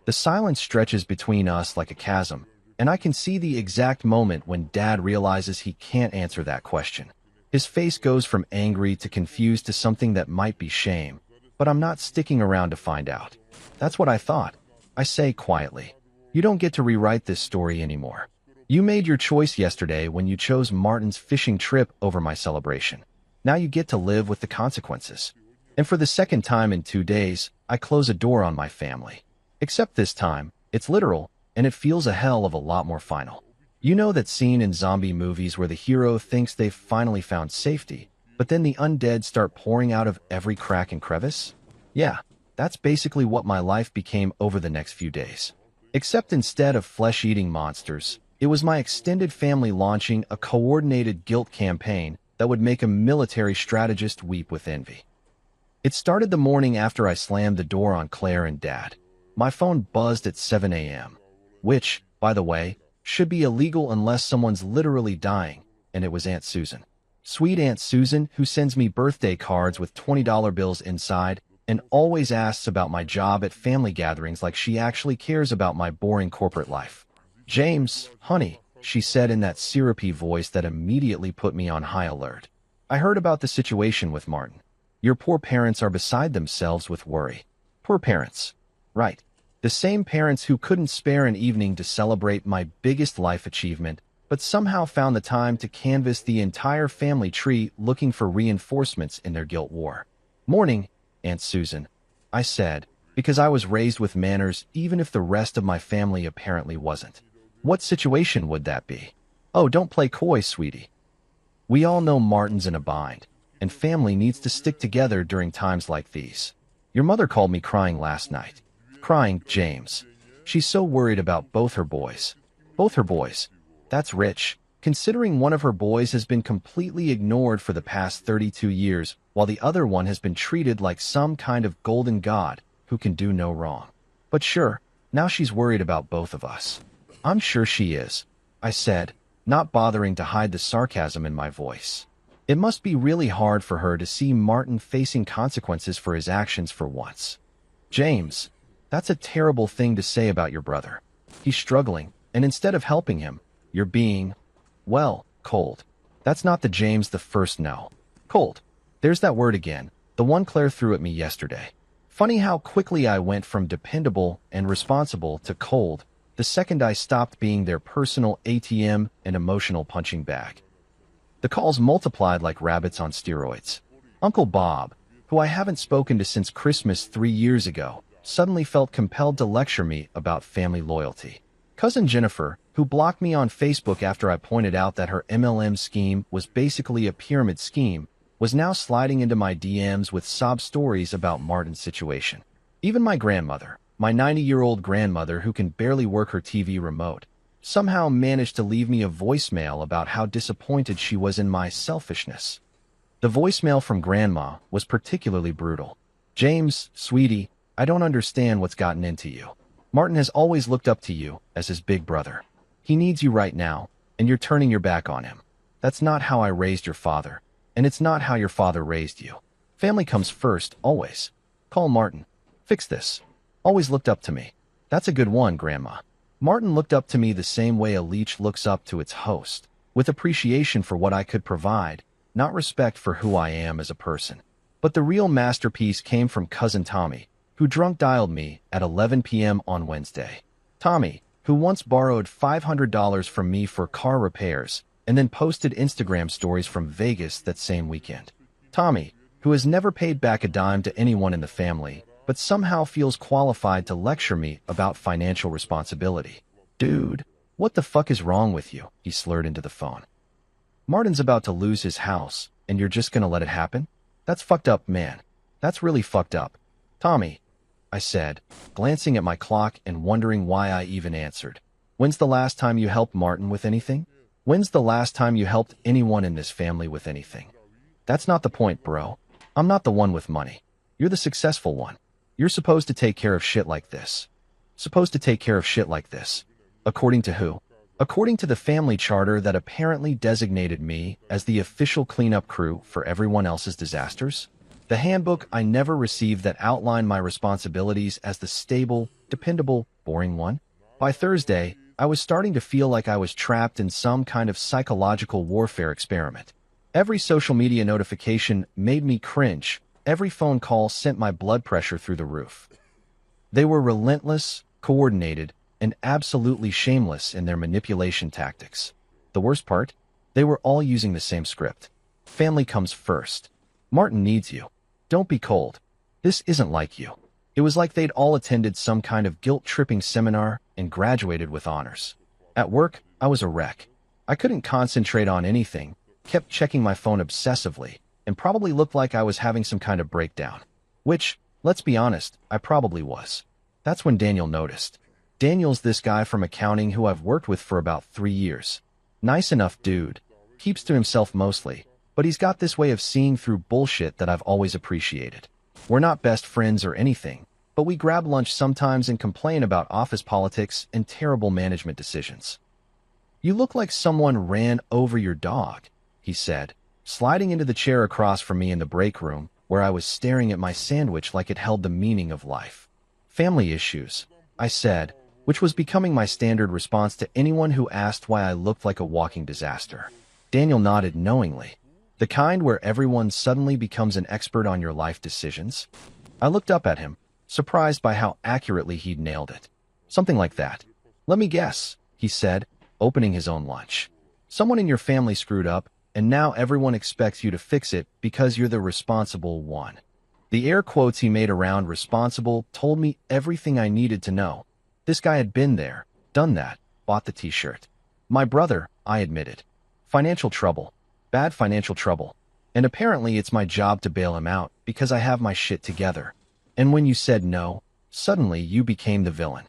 A: The silence stretches between us like a chasm, and I can see the exact moment when Dad realizes he can't answer that question. His face goes from angry to confused to something that might be shame, but I'm not sticking around to find out. That's what I thought. I say quietly. You don't get to rewrite this story anymore. You made your choice yesterday when you chose Martin's fishing trip over my celebration. Now you get to live with the consequences. And for the second time in 2 days, I close a door on my family. Except this time, it's literal, and it feels a hell of a lot more final. You know that scene in zombie movies where the hero thinks they've finally found safety, but then the undead start pouring out of every crack and crevice? Yeah, That's basically what my life became over the next few days. Except instead of flesh-eating monsters, it was my extended family launching a coordinated guilt campaign that would make a military strategist weep with envy. It started the morning after I slammed the door on Claire and Dad. My phone buzzed at 7 a.m., which, by the way, should be illegal unless someone's literally dying, and it was Aunt Susan. Sweet Aunt Susan, who sends me birthday cards with $20 bills inside and always asks about my job at family gatherings like she actually cares about my boring corporate life. "James, honey," she said in that syrupy voice that immediately put me on high alert. "I heard about the situation with Martin. Your poor parents are beside themselves with worry." Poor parents. Right. The same parents who couldn't spare an evening to celebrate my biggest life achievement, but somehow found the time to canvass the entire family tree looking for reinforcements in their guilt war. "Morning, Aunt Susan," I said, because I was raised with manners even if the rest of my family apparently wasn't. "What situation would that be?" "Oh, don't play coy, sweetie. We all know Martin's in a bind, and family needs to stick together during times like these. Your mother called me crying last night." "Crying, James. She's so worried about both her boys." "Both her boys? That's rich, considering one of her boys has been completely ignored for the past 32 years, while the other one has been treated like some kind of golden god who can do no wrong. But sure, now she's worried about both of us." "I'm sure she is," I said, not bothering to hide the sarcasm in my voice. It must be really hard for her to see Martin facing consequences for his actions for once. "James, that's a terrible thing to say about your brother. He's struggling, and instead of helping him, you're being, well, cold." That's not the James the first no. Cold. There's that word again, the one Claire threw at me yesterday. Funny how quickly I went from dependable and responsible to cold the second I stopped being their personal ATM and emotional punching bag. The calls multiplied like rabbits on steroids. Uncle Bob, who I haven't spoken to since Christmas 3 years ago, suddenly felt compelled to lecture me about family loyalty. Cousin Jennifer, who blocked me on Facebook after I pointed out that her MLM scheme was basically a pyramid scheme, was now sliding into my DMs with sob stories about Martin's situation. Even my grandmother, my 90-year-old grandmother who can barely work her TV remote, somehow managed to leave me a voicemail about how disappointed she was in my selfishness. The voicemail from Grandma was particularly brutal. "James, sweetie, I don't understand what's gotten into you. Martin has always looked up to you as his big brother. He needs you right now, and you're turning your back on him. That's not how I raised your father, and it's not how your father raised you. Family comes first, always. Call Martin. Fix this. Always looked up to me." "That's a good one, Grandma." Martin looked up to me the same way a leech looks up to its host, with appreciation for what I could provide, not respect for who I am as a person. But the real masterpiece came from Cousin Tommy, who drunk dialed me at 11 p.m. on Wednesday. Tommy, who once borrowed $500 from me for car repairs and then posted Instagram stories from Vegas that same weekend. Tommy, who has never paid back a dime to anyone in the family, but somehow feels qualified to lecture me about financial responsibility. "Dude, what the fuck is wrong with you?" he slurred into the phone. "Martin's about to lose his house, and you're just gonna let it happen? That's fucked up, man. That's really fucked up." "Tommy," I said, glancing at my clock and wondering why I even answered. "When's the last time you helped Martin with anything? When's the last time you helped anyone in this family with anything? That's not the point, bro. I'm not the one with money. You're the successful one. You're supposed to take care of shit like this." "Supposed to take care of shit like this? According to who?" "According to the family charter that apparently designated me as the official cleanup crew for everyone else's disasters. The handbook I never received that outlined my responsibilities as the stable, dependable, boring one. By Thursday, I was starting to feel like I was trapped in some kind of psychological warfare experiment. Every social media notification made me cringe. Every phone call sent my blood pressure through the roof. They were relentless, coordinated, and absolutely shameless in their manipulation tactics. The worst part? They were all using the same script. Family comes first. Martin needs you. Don't be cold. This isn't like you. It was like they'd all attended some kind of guilt-tripping seminar and graduated with honors. At work, I was a wreck. I couldn't concentrate on anything, kept checking my phone obsessively, and probably looked like I was having some kind of breakdown. Which, Let's be honest, I probably was. That's when Daniel noticed. Daniel's this guy from accounting who I've worked with for about 3 years. Nice enough dude. Keeps to himself mostly, but he's got this way of seeing through bullshit that I've always appreciated. We're not best friends or anything, but we grab lunch sometimes and complain about office politics and terrible management decisions. You look like someone ran over your dog, he said, sliding into the chair across from me in the break room, where I was staring at my sandwich like it held the meaning of life. Family issues, I said, which was becoming my standard response to anyone who asked why I looked like a walking disaster. Daniel nodded knowingly. The kind where everyone suddenly becomes an expert on your life decisions. I looked up at him, surprised by how accurately he'd nailed it. Something like that. Let me guess, he said, opening his own lunch. Someone in your family screwed up, and now everyone expects you to fix it because you're the responsible one. The air quotes he made around responsible told me everything I needed to know. This guy had been there, done that, bought the t-shirt. My brother, I admitted. Financial trouble. Bad financial trouble. And apparently it's my job to bail him out because I have my shit together. And when you said no, suddenly you became the villain.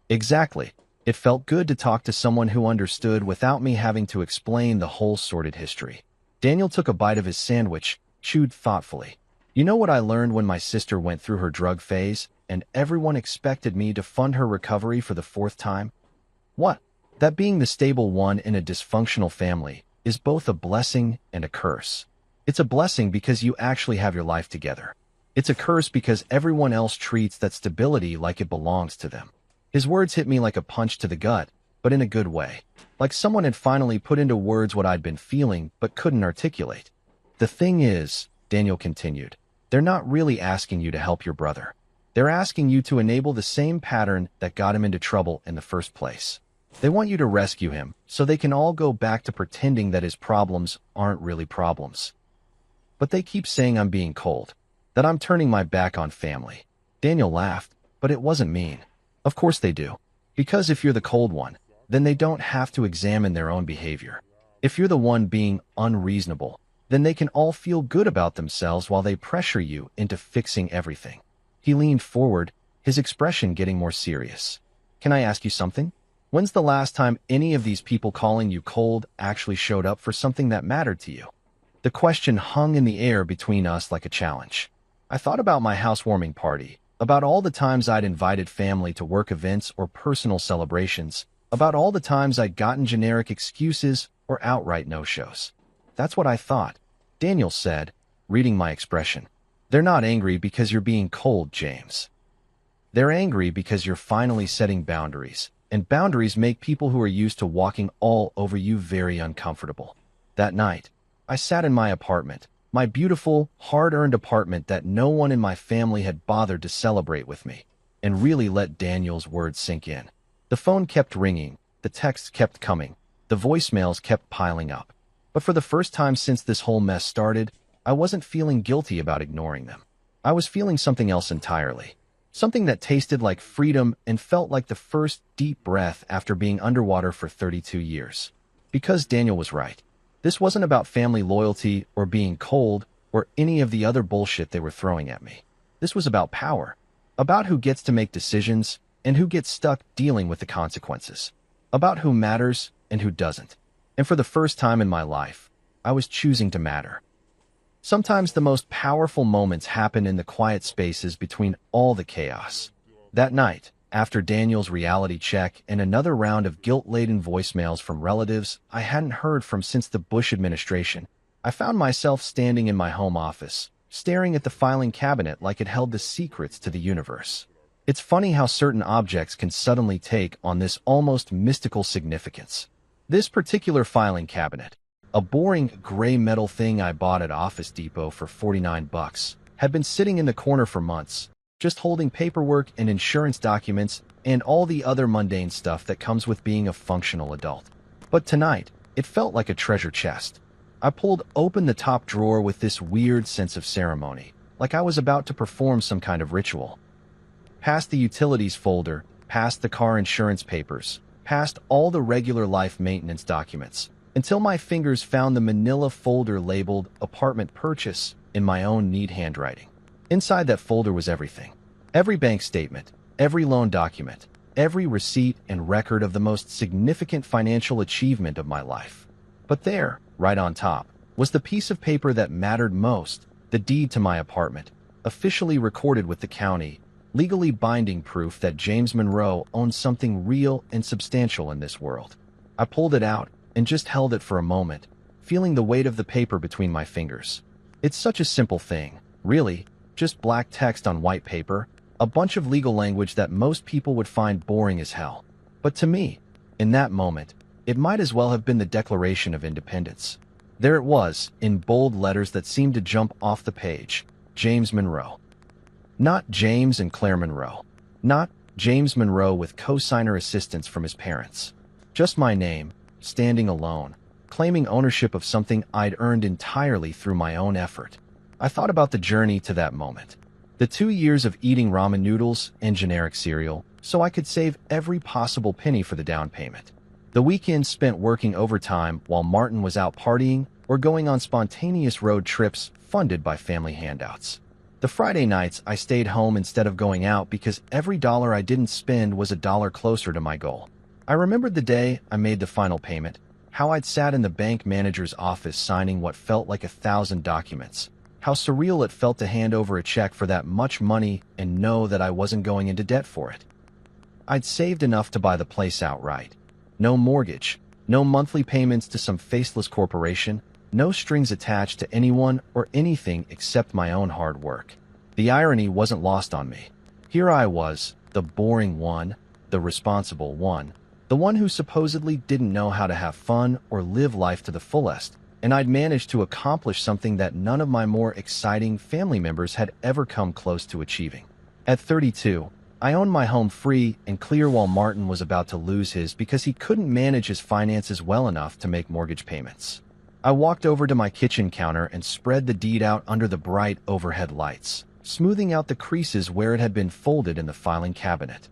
A: Exactly. It felt good to talk to someone who understood without me having to explain the whole sordid history. Daniel took a bite of his sandwich, chewed thoughtfully. You know what I learned when my sister went through her drug phase, and everyone expected me to fund her recovery for the 4th time? What? That being the stable one in a dysfunctional family is both a blessing and a curse. It's a blessing because you actually have your life together. It's a curse because everyone else treats that stability like it belongs to them. His words hit me like a punch to the gut, but in a good way. Like someone had finally put into words what I'd been feeling but couldn't articulate. The thing is, Daniel continued, they're not really asking you to help your brother. They're asking you to enable the same pattern that got him into trouble in the first place. They want you to rescue him so they can all go back to pretending that his problems aren't really problems. But they keep saying I'm being cold, that I'm turning my back on family. Daniel laughed, but it wasn't mean. Of course they do. Because if you're the cold one, then they don't have to examine their own behavior. If you're the one being unreasonable, then they can all feel good about themselves while they pressure you into fixing everything. He leaned forward, his expression getting more serious. Can I ask you something? When's the last time any of these people calling you cold actually showed up for something that mattered to you? The question hung in the air between us like a challenge. I thought about my housewarming party, about all the times I'd invited family to work events or personal celebrations, about all the times I'd gotten generic excuses or outright no-shows. That's what I thought, Daniel said, reading my expression. They're not angry because you're being cold, James. They're angry because you're finally setting boundaries, and boundaries make people who are used to walking all over you very uncomfortable. That night, I sat in my apartment, my beautiful, hard-earned apartment that no one in my family had bothered to celebrate with me, and really let Daniel's words sink in. The phone kept ringing, the texts kept coming, the voicemails kept piling up. But for the first time since this whole mess started, I wasn't feeling guilty about ignoring them. I was feeling something else entirely. Something that tasted like freedom and felt like the first deep breath after being underwater for 32 years. Because Daniel was right. This wasn't about family loyalty or being cold or any of the other bullshit they were throwing at me. This was about power. About who gets to make decisions and who gets stuck dealing with the consequences. About who matters and who doesn't. And for the first time in my life, I was choosing to matter. Sometimes the most powerful moments happen in the quiet spaces between all the chaos. That night, after Daniel's reality check and another round of guilt-laden voicemails from relatives I hadn't heard from since the Bush administration, I found myself standing in my home office, staring at the filing cabinet like it held the secrets to the universe. It's funny how certain objects can suddenly take on this almost mystical significance. This particular filing cabinet, a boring gray metal thing I bought at Office Depot for $49, had been sitting in the corner for months, just holding paperwork and insurance documents and all the other mundane stuff that comes with being a functional adult. But tonight, it felt like a treasure chest. I pulled open the top drawer with this weird sense of ceremony, like I was about to perform some kind of ritual. Past the utilities folder, past the car insurance papers, past all the regular life maintenance documents, until my fingers found the manila folder labeled apartment purchase in my own neat handwriting. Inside that folder was everything. Every bank statement, every loan document, every receipt and record of the most significant financial achievement of my life. But there, right on top, was the piece of paper that mattered most, the deed to my apartment, officially recorded with the county, legally binding proof that James Monroe owned something real and substantial in this world. I pulled it out and just held it for a moment, feeling the weight of the paper between my fingers. It's such a simple thing, really, just black text on white paper, a bunch of legal language that most people would find boring as hell. But to me, in that moment, it might as well have been the Declaration of Independence. There it was, in bold letters that seemed to jump off the page. James Monroe. Not James and Claire Monroe. Not James Monroe with co-signer assistance from his parents. Just my name, standing alone, claiming ownership of something I'd earned entirely through my own effort. I thought about the journey to that moment. The 2 years of eating ramen noodles and generic cereal, so I could save every possible penny for the down payment. The weekends spent working overtime while Martin was out partying or going on spontaneous road trips funded by family handouts. The Friday nights I stayed home instead of going out because every dollar I didn't spend was a dollar closer to my goal. I remembered the day I made the final payment, how I'd sat in the bank manager's office signing what felt like 1,000 documents, how surreal it felt to hand over a check for that much money and know that I wasn't going into debt for it. I'd saved enough to buy the place outright. No mortgage, no monthly payments to some faceless corporation, no strings attached to anyone or anything except my own hard work. The irony wasn't lost on me. Here I was, the boring one, the responsible one, the one who supposedly didn't know how to have fun or live life to the fullest, and I'd managed to accomplish something that none of my more exciting family members had ever come close to achieving. At 32, I owned my home free and clear while Martin was about to lose his because he couldn't manage his finances well enough to make mortgage payments. I walked over to my kitchen counter and spread the deed out under the bright overhead lights, smoothing out the creases where it had been folded in the filing cabinet.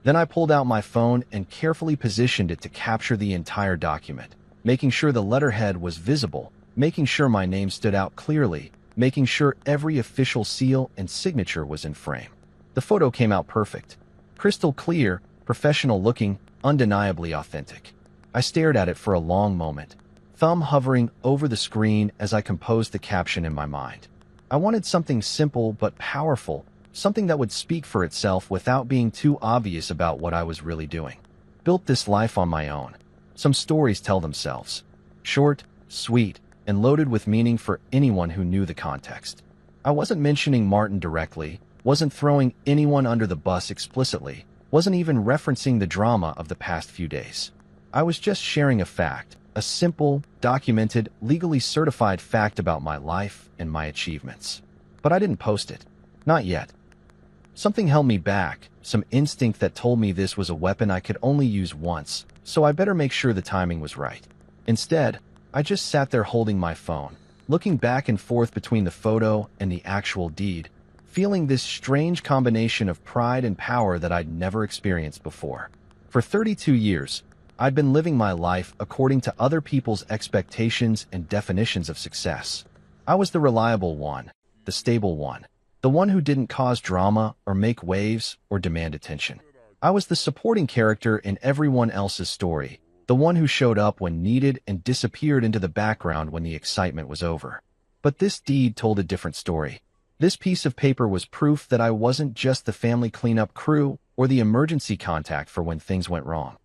A: Then I pulled out my phone and carefully positioned it to capture the entire document, making sure the letterhead was visible, making sure my name stood out clearly, making sure every official seal and signature was in frame. The photo came out perfect. Crystal clear, professional looking, undeniably authentic. I stared at it for a long moment, thumb hovering over the screen as I composed the caption in my mind. I wanted something simple but powerful, something that would speak for itself without being too obvious about what I was really doing. Built this life on my own. Some stories tell themselves. Short, sweet, and loaded with meaning for anyone who knew the context. I wasn't mentioning Martin directly, wasn't throwing anyone under the bus explicitly, wasn't even referencing the drama of the past few days. I was just sharing a fact, a simple, documented, legally certified fact about my life and my achievements. But I didn't post it. Not yet. Something held me back, some instinct that told me this was a weapon I could only use once, so I better make sure the timing was right. Instead, I just sat there holding my phone, looking back and forth between the photo and the actual deed, feeling this strange combination of pride and power that I'd never experienced before. For 32 years, I'd been living my life according to other people's expectations and definitions of success. I was the reliable one, the stable one, the one who didn't cause drama or make waves or demand attention. I was the supporting character in everyone else's story, the one who showed up when needed and disappeared into the background when the excitement was over. But this deed told a different story. This piece of paper was proof that I wasn't just the family cleanup crew or the emergency contact for when things went wrong.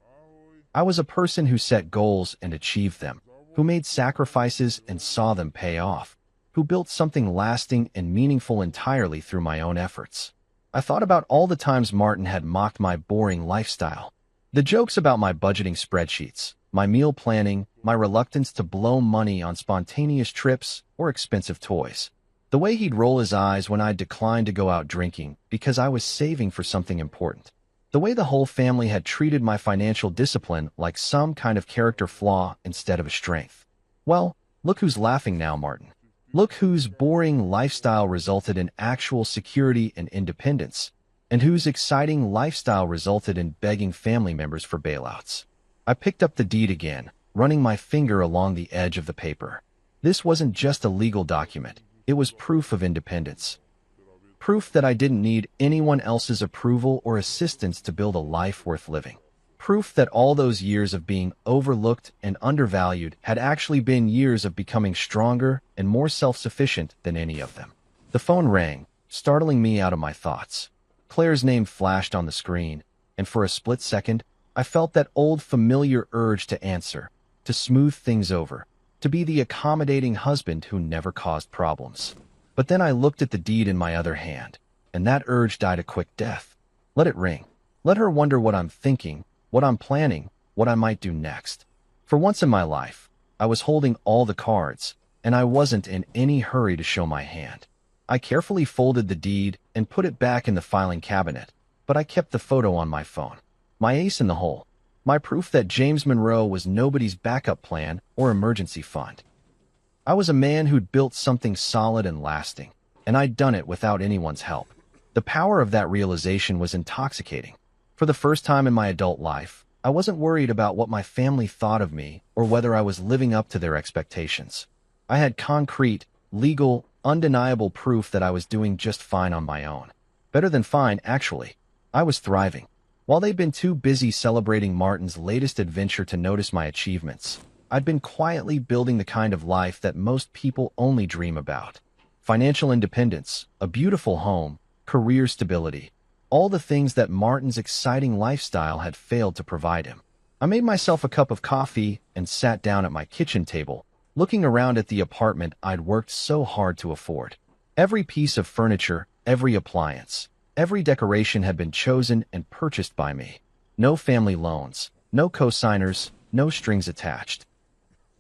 A: I was a person who set goals and achieved them, who made sacrifices and saw them pay off, who built something lasting and meaningful entirely through my own efforts. I thought about all the times Martin had mocked my boring lifestyle. The jokes about my budgeting spreadsheets, my meal planning, my reluctance to blow money on spontaneous trips or expensive toys. The way he'd roll his eyes when I declined to go out drinking because I was saving for something important. The way the whole family had treated my financial discipline like some kind of character flaw instead of a strength. Well, look who's laughing now, Martin. Look whose boring lifestyle resulted in actual security and independence, and whose exciting lifestyle resulted in begging family members for bailouts. I picked up the deed again, running my finger along the edge of the paper. This wasn't just a legal document. It was proof of independence. Proof that I didn't need anyone else's approval or assistance to build a life worth living. Proof that all those years of being overlooked and undervalued had actually been years of becoming stronger and more self-sufficient than any of them. The phone rang, startling me out of my thoughts. Claire's name flashed on the screen, and for a split second, I felt that old familiar urge to answer, to smooth things over, to be the accommodating husband who never caused problems. But then I looked at the deed in my other hand, and that urge died a quick death. Let it ring. Let her wonder what I'm thinking, what I'm planning, what I might do next. For once in my life, I was holding all the cards, and I wasn't in any hurry to show my hand. I carefully folded the deed and put it back in the filing cabinet, but I kept the photo on my phone. My ace in the hole. My proof that James Monroe was nobody's backup plan or emergency fund. I was a man who'd built something solid and lasting, and I'd done it without anyone's help. The power of that realization was intoxicating. For the first time in my adult life, I wasn't worried about what my family thought of me or whether I was living up to their expectations. I had concrete, legal, undeniable proof that I was doing just fine on my own. Better than fine, actually. I was thriving. While they'd been too busy celebrating Martin's latest adventure to notice my achievements, I'd been quietly building the kind of life that most people only dream about. Financial independence, a beautiful home, career stability, all the things that Martin's exciting lifestyle had failed to provide him. I made myself a cup of coffee and sat down at my kitchen table, looking around at the apartment I'd worked so hard to afford. Every piece of furniture, every appliance, every decoration had been chosen and purchased by me. No family loans, no co-signers, no strings attached.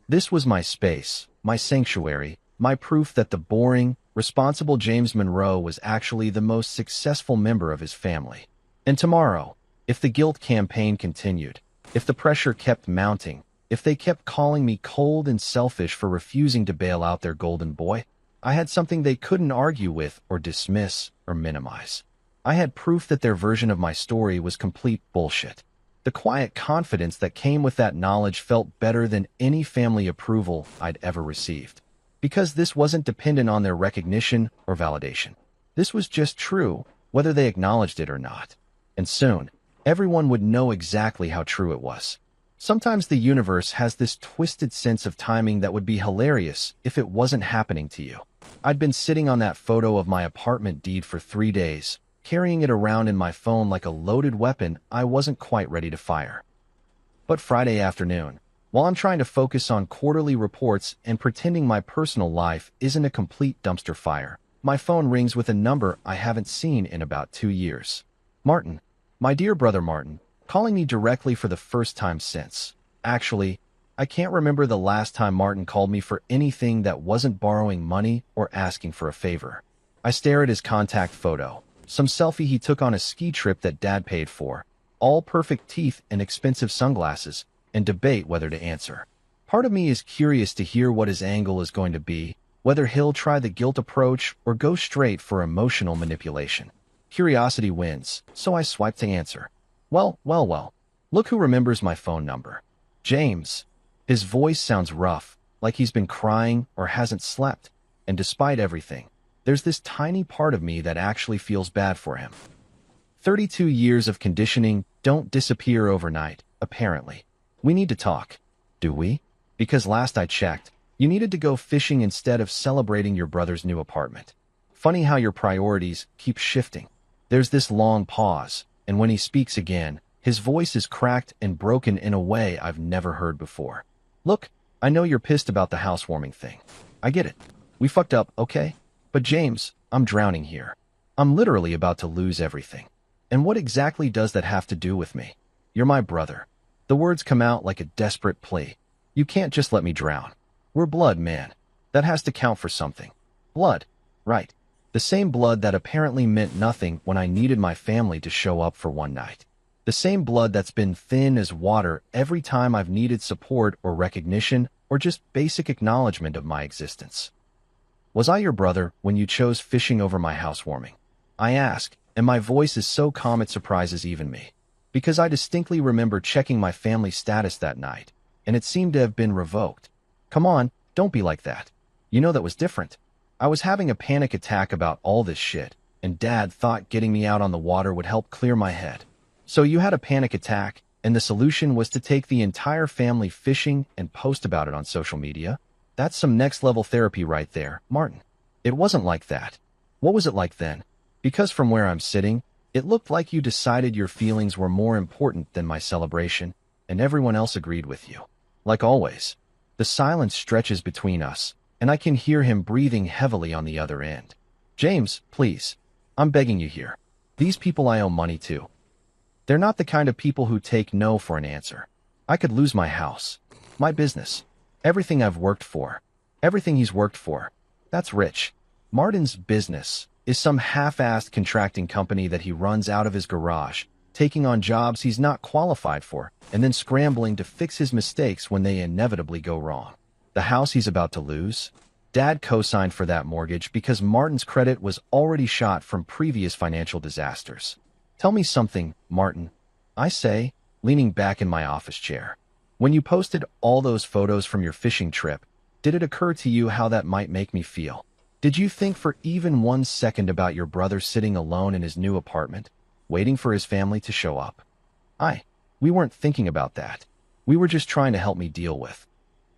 A: This was my space, my sanctuary, my proof that the boring, responsible James Monroe was actually the most successful member of his family. And tomorrow, if the guilt campaign continued, if the pressure kept mounting, if they kept calling me cold and selfish for refusing to bail out their golden boy, I had something they couldn't argue with or dismiss or minimize. I had proof that their version of my story was complete bullshit. The quiet confidence that came with that knowledge felt better than any family approval I'd ever received. Because this wasn't dependent on their recognition or validation. This was just true, whether they acknowledged it or not. And soon, everyone would know exactly how true it was. Sometimes the universe has this twisted sense of timing that would be hilarious if it wasn't happening to you. I'd been sitting on that photo of my apartment deed for 3 days, carrying it around in my phone like a loaded weapon I wasn't quite ready to fire. But Friday afternoon, while I'm trying to focus on quarterly reports and pretending my personal life isn't a complete dumpster fire, my phone rings with a number I haven't seen in about 2 years. Martin, my dear brother Martin, calling me directly for the first time since. Actually, I can't remember the last time Martin called me for anything that wasn't borrowing money or asking for a favor. I stare at his contact photo, some selfie he took on a ski trip that Dad paid for, all perfect teeth and expensive sunglasses, and debate whether to answer. Part of me is curious to hear what his angle is going to be, whether he'll try the guilt approach or go straight for emotional manipulation. Curiosity wins, so I swipe to answer. Well, look who remembers my phone number. James. His voice sounds rough, like he's been crying or hasn't slept, and despite everything, there's this tiny part of me that actually feels bad for him. 32 years of conditioning don't disappear overnight, apparently. We need to talk. Do we? Because last I checked, you needed to go fishing instead of celebrating your brother's new apartment. Funny how your priorities keep shifting. There's this long pause, and when he speaks again, his voice is cracked and broken in a way I've never heard before. Look, I know you're pissed about the housewarming thing. I get it. We fucked up, okay? But James, I'm drowning here. I'm literally about to lose everything. And what exactly does that have to do with me? You're my brother. The words come out like a desperate plea. You can't just let me drown. We're blood, man. That has to count for something. Blood. Right. The same blood that apparently meant nothing when I needed my family to show up for one night. The same blood that's been thin as water every time I've needed support or recognition or just basic acknowledgement of my existence. Was I your brother when you chose fishing over my housewarming? I ask, and my voice is so calm it surprises even me. Because I distinctly remember checking my family status that night, and it seemed to have been revoked. Come on, don't be like that. You know that was different. I was having a panic attack about all this shit, and Dad thought getting me out on the water would help clear my head. So you had a panic attack, and the solution was to take the entire family fishing and post about it on social media? That's some next-level therapy right there, Martin. It wasn't like that. What was it like then? Because from where I'm sitting, it looked like you decided your feelings were more important than my celebration, and everyone else agreed with you. Like always. The silence stretches between us, and I can hear him breathing heavily on the other end. James, please. I'm begging you here. These people I owe money to. They're not the kind of people who take no for an answer. I could lose my house, my business, everything I've worked for, everything he's worked for. That's rich. Martin's business is some half-assed contracting company that he runs out of his garage, taking on jobs he's not qualified for, and then scrambling to fix his mistakes when they inevitably go wrong. The house he's about to lose? Dad co-signed for that mortgage because Martin's credit was already shot from previous financial disasters. Tell me something, Martin, I say, leaning back in my office chair. When you posted all those photos from your fishing trip, did it occur to you how that might make me feel? Did you think for even 1 second about your brother sitting alone in his new apartment, waiting for his family to show up? We weren't thinking about that. We were just trying to help me deal with.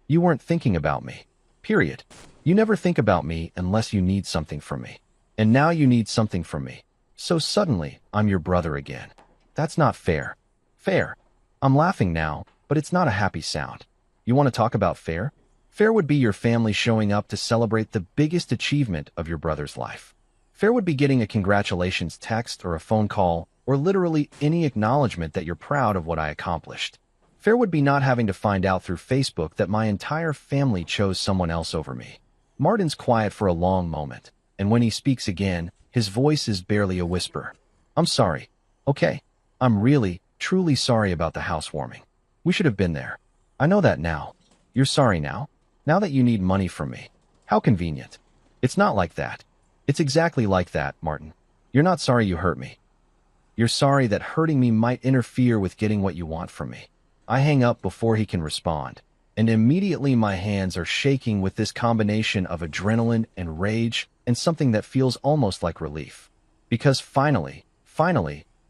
A: You weren't thinking about me. Period. You never think about me unless you need something from me. And now you need something from me. So suddenly, I'm your brother again. That's not fair. Fair. I'm laughing now, but it's not a happy sound. You want to talk about fair? Fair would be your family showing up to celebrate the biggest achievement of your brother's life. Fair would be getting a congratulations text or a phone call, or literally any acknowledgement that you're proud of what I accomplished. Fair would be not having to find out through Facebook that my entire family chose someone else over me. Martin's quiet for a long moment, and when he speaks again, his voice is barely a whisper. I'm sorry. Okay. I'm really, truly sorry about the housewarming. We should have been there. I know that now. You're sorry now? Now that you need money from me. How convenient. It's not like that. It's exactly like that, Martin. You're not sorry you hurt me. You're sorry that hurting me might interfere with getting what you want from me. I hang up before he can respond, and immediately my hands are shaking with this combination of adrenaline and rage and something that feels almost like relief. Because finally,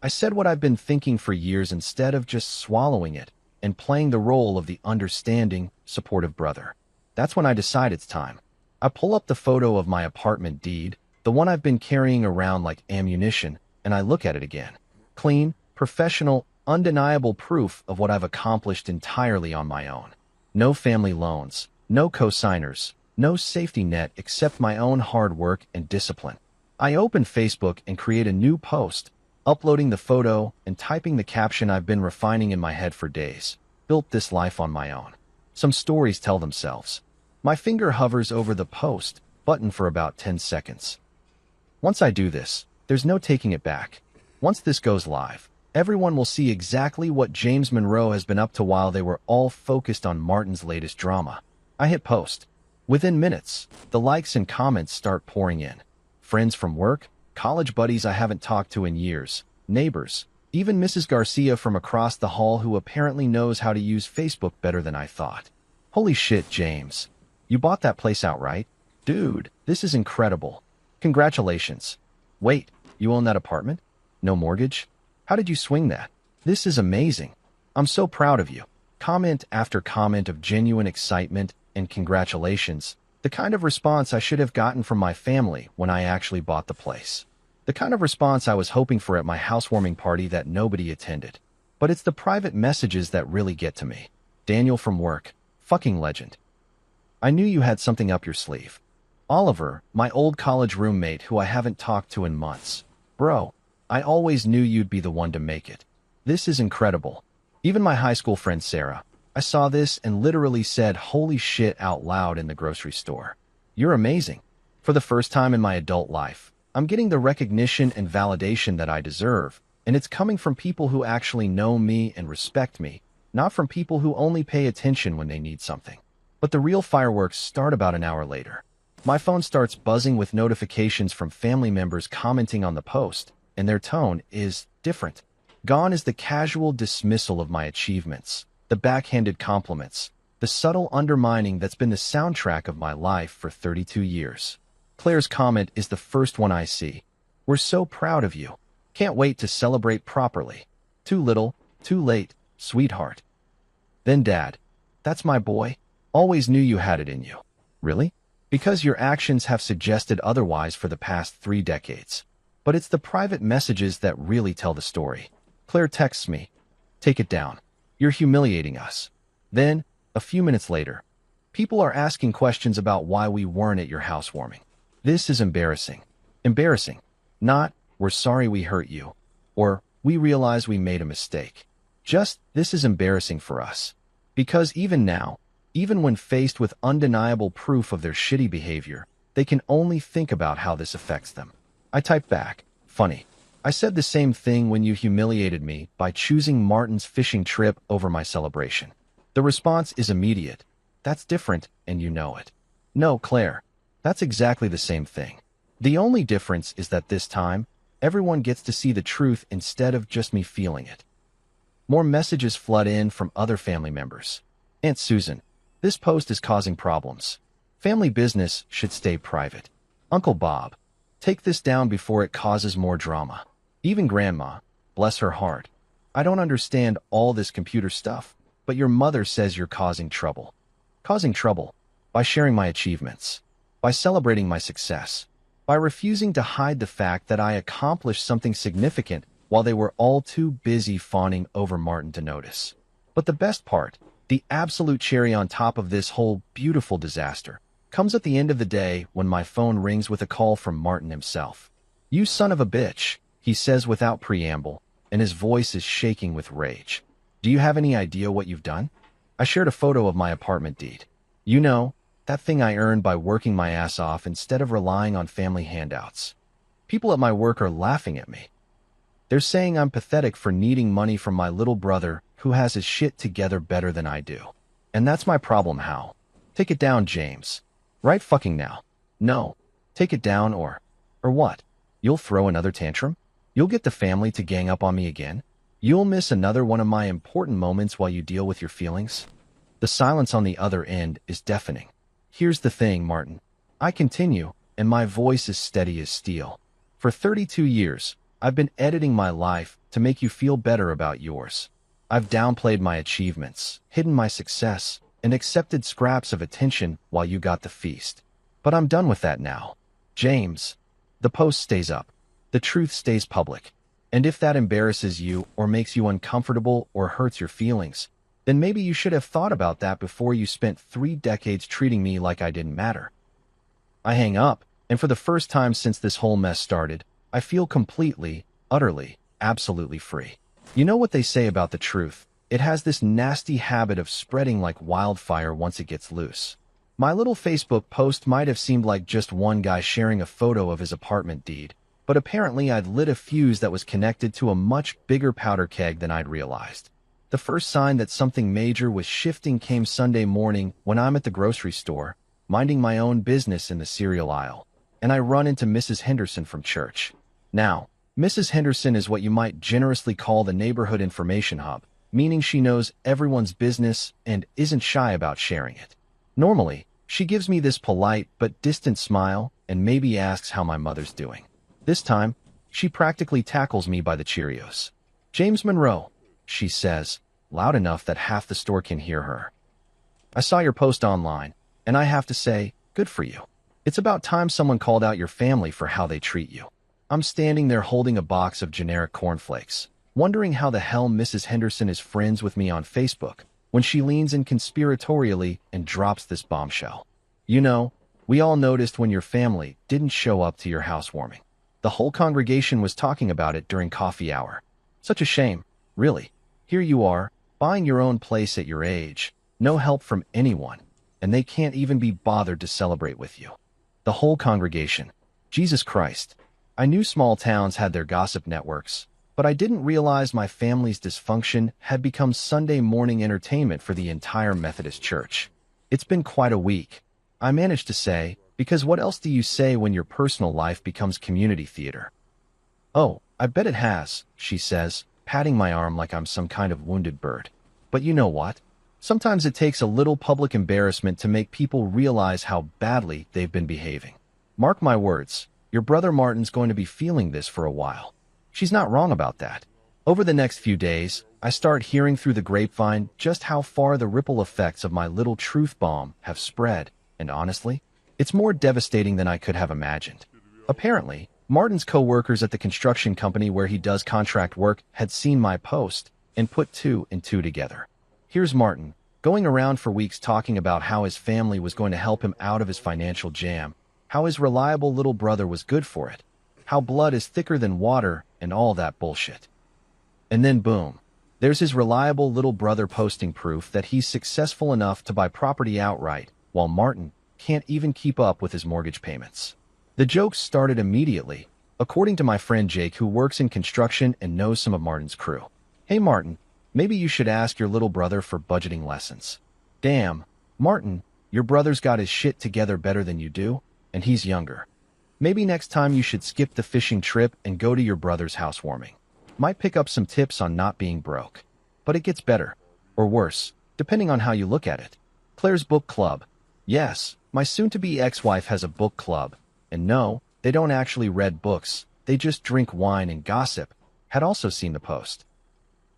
A: I said what I've been thinking for years instead of just swallowing it and playing the role of the understanding, supportive brother. That's when I decide it's time. I pull up the photo of my apartment deed, the one I've been carrying around like ammunition, and I look at it again. Clean, professional, undeniable proof of what I've accomplished entirely on my own. No family loans, no co-signers, no safety net except my own hard work and discipline. I open Facebook and create a new post, uploading the photo and typing the caption I've been refining in my head for days. Built this life on my own. Some stories tell themselves. My finger hovers over the post button for about 10 seconds. Once I do this, there's no taking it back. Once this goes live, everyone will see exactly what James Monroe has been up to while they were all focused on Martin's latest drama. I hit post. Within minutes, the likes and comments start pouring in. Friends from work, college buddies I haven't talked to in years, neighbors, even Mrs. Garcia from across the hall who apparently knows how to use Facebook better than I thought. Holy shit, James. You bought that place outright? Dude, this is incredible. Congratulations. Wait, you own that apartment? No mortgage? How did you swing that? This is amazing. I'm so proud of you. Comment after comment of genuine excitement and congratulations. The kind of response I should have gotten from my family when I actually bought the place. The kind of response I was hoping for at my housewarming party that nobody attended. But it's the private messages that really get to me. Daniel from work. Fucking legend. I knew you had something up your sleeve. Oliver, my old college roommate who I haven't talked to in months. Bro, I always knew you'd be the one to make it. This is incredible. Even my high school friend Sarah. I saw this and literally said holy shit out loud in the grocery store. You're amazing. For the first time in my adult life, I'm getting the recognition and validation that I deserve, and it's coming from people who actually know me and respect me, not from people who only pay attention when they need something. But the real fireworks start about an hour later. My phone starts buzzing with notifications from family members commenting on the post, and their tone is different. Gone is the casual dismissal of my achievements, the backhanded compliments, the subtle undermining that's been the soundtrack of my life for 32 years. Claire's comment is the first one I see. We're so proud of you. Can't wait to celebrate properly. Too little, too late, sweetheart. Then Dad, that's my boy. Always knew you had it in you. Really? Because your actions have suggested otherwise for the past 3 decades. But it's the private messages that really tell the story. Claire texts me, "Take it down. You're humiliating us." Then, a few minutes later, people are asking questions about why we weren't at your housewarming. This is embarrassing. Embarrassing. Not, "We're sorry we hurt you," or "We realize we made a mistake." Just, this is embarrassing for us. Because even now, even when faced with undeniable proof of their shitty behavior, they can only think about how this affects them. I type back, "Funny. I said the same thing when you humiliated me by choosing Martin's fishing trip over my celebration." The response is immediate. "That's different, and you know it." No, Claire. That's exactly the same thing. The only difference is that this time, everyone gets to see the truth instead of just me feeling it. More messages flood in from other family members. "Aunt Susan, this post is causing problems. Family business should stay private." "Uncle Bob, take this down before it causes more drama." Even Grandma, bless her heart, "I don't understand all this computer stuff, but your mother says you're causing trouble." Causing trouble? By sharing my achievements. By celebrating my success. By refusing to hide the fact that I accomplished something significant while they were all too busy fawning over Martin to notice. But the best part, the absolute cherry on top of this whole beautiful disaster, comes at the end of the day when my phone rings with a call from Martin himself. "You son of a bitch," he says without preamble, and his voice is shaking with rage. "Do you have any idea what you've done?" I shared a photo of my apartment deed. You know, that thing I earned by working my ass off instead of relying on family handouts. People at my work are laughing at me. They're saying I'm pathetic for needing money from my little brother who has his shit together better than I do. And that's my problem, Hal. Take it down, James. Right fucking now. No. Take it down or what? You'll throw another tantrum? You'll get the family to gang up on me again? You'll miss another one of my important moments while you deal with your feelings? The silence on the other end is deafening. Here's the thing, Martin. I continue, and my voice is steady as steel. For 32 years, I've been editing my life to make you feel better about yours. I've downplayed my achievements, hidden my success, and accepted scraps of attention while you got the feast. But I'm done with that now. James, the post stays up. The truth stays public. And if that embarrasses you or makes you uncomfortable or hurts your feelings, then maybe you should have thought about that before you spent 3 decades treating me like I didn't matter. I hang up, and for the first time since this whole mess started, I feel completely, utterly, absolutely free. You know what they say about the truth? It has this nasty habit of spreading like wildfire once it gets loose. My little Facebook post might have seemed like just one guy sharing a photo of his apartment deed, but apparently I'd lit a fuse that was connected to a much bigger powder keg than I'd realized. The first sign that something major was shifting came Sunday morning when I'm at the grocery store, minding my own business in the cereal aisle, and I run into Mrs. Henderson from church. Now, Mrs. Henderson is what you might generously call the neighborhood information hub, meaning she knows everyone's business and isn't shy about sharing it. Normally, she gives me this polite but distant smile and maybe asks how my mother's doing. This time, she practically tackles me by the Cheerios. "James Monroe," she says, loud enough that half the store can hear her. "I saw your post online, and I have to say, good for you. It's about time someone called out your family for how they treat you." I'm standing there holding a box of generic cornflakes, wondering how the hell Mrs. Henderson is friends with me on Facebook, when she leans in conspiratorially and drops this bombshell. "You know, we all noticed when your family didn't show up to your housewarming. The whole congregation was talking about it during coffee hour. Such a shame, really. Here you are, buying your own place at your age, no help from anyone, and they can't even be bothered to celebrate with you." The whole congregation. Jesus Christ. I knew small towns had their gossip networks, but I didn't realize my family's dysfunction had become Sunday morning entertainment for the entire Methodist Church. "It's been quite a week," I managed to say, because what else do you say when your personal life becomes community theater? "Oh, I bet it has," she says, patting my arm like I'm some kind of wounded bird. "But you know what? Sometimes it takes a little public embarrassment to make people realize how badly they've been behaving. Mark my words, your brother Martin's going to be feeling this for a while. She's not wrong about that. Over the next few days, I start hearing through the grapevine just how far the ripple effects of my little truth bomb have spread, and honestly, it's more devastating than I could have imagined. Apparently, Martin's co-workers at the construction company where he does contract work had seen my post and put two and two together. Here's Martin, going around for weeks talking about how his family was going to help him out of his financial jam, how his reliable little brother was good for it, how blood is thicker than water, and all that bullshit. And then boom, there's his reliable little brother posting proof that he's successful enough to buy property outright, while Martin can't even keep up with his mortgage payments. The jokes started immediately, according to my friend Jake, who works in construction and knows some of Martin's crew. Hey Martin, maybe you should ask your little brother for budgeting lessons. Damn, Martin, your brother's got his shit together better than you do, and he's younger. Maybe next time you should skip the fishing trip and go to your brother's housewarming. Might pick up some tips on not being broke. But it gets better, or worse, depending on how you look at it. Claire's book club. Yes, my soon-to-be ex-wife has a book club. And no, they don't actually read books, they just drink wine and gossip, had also seen the post.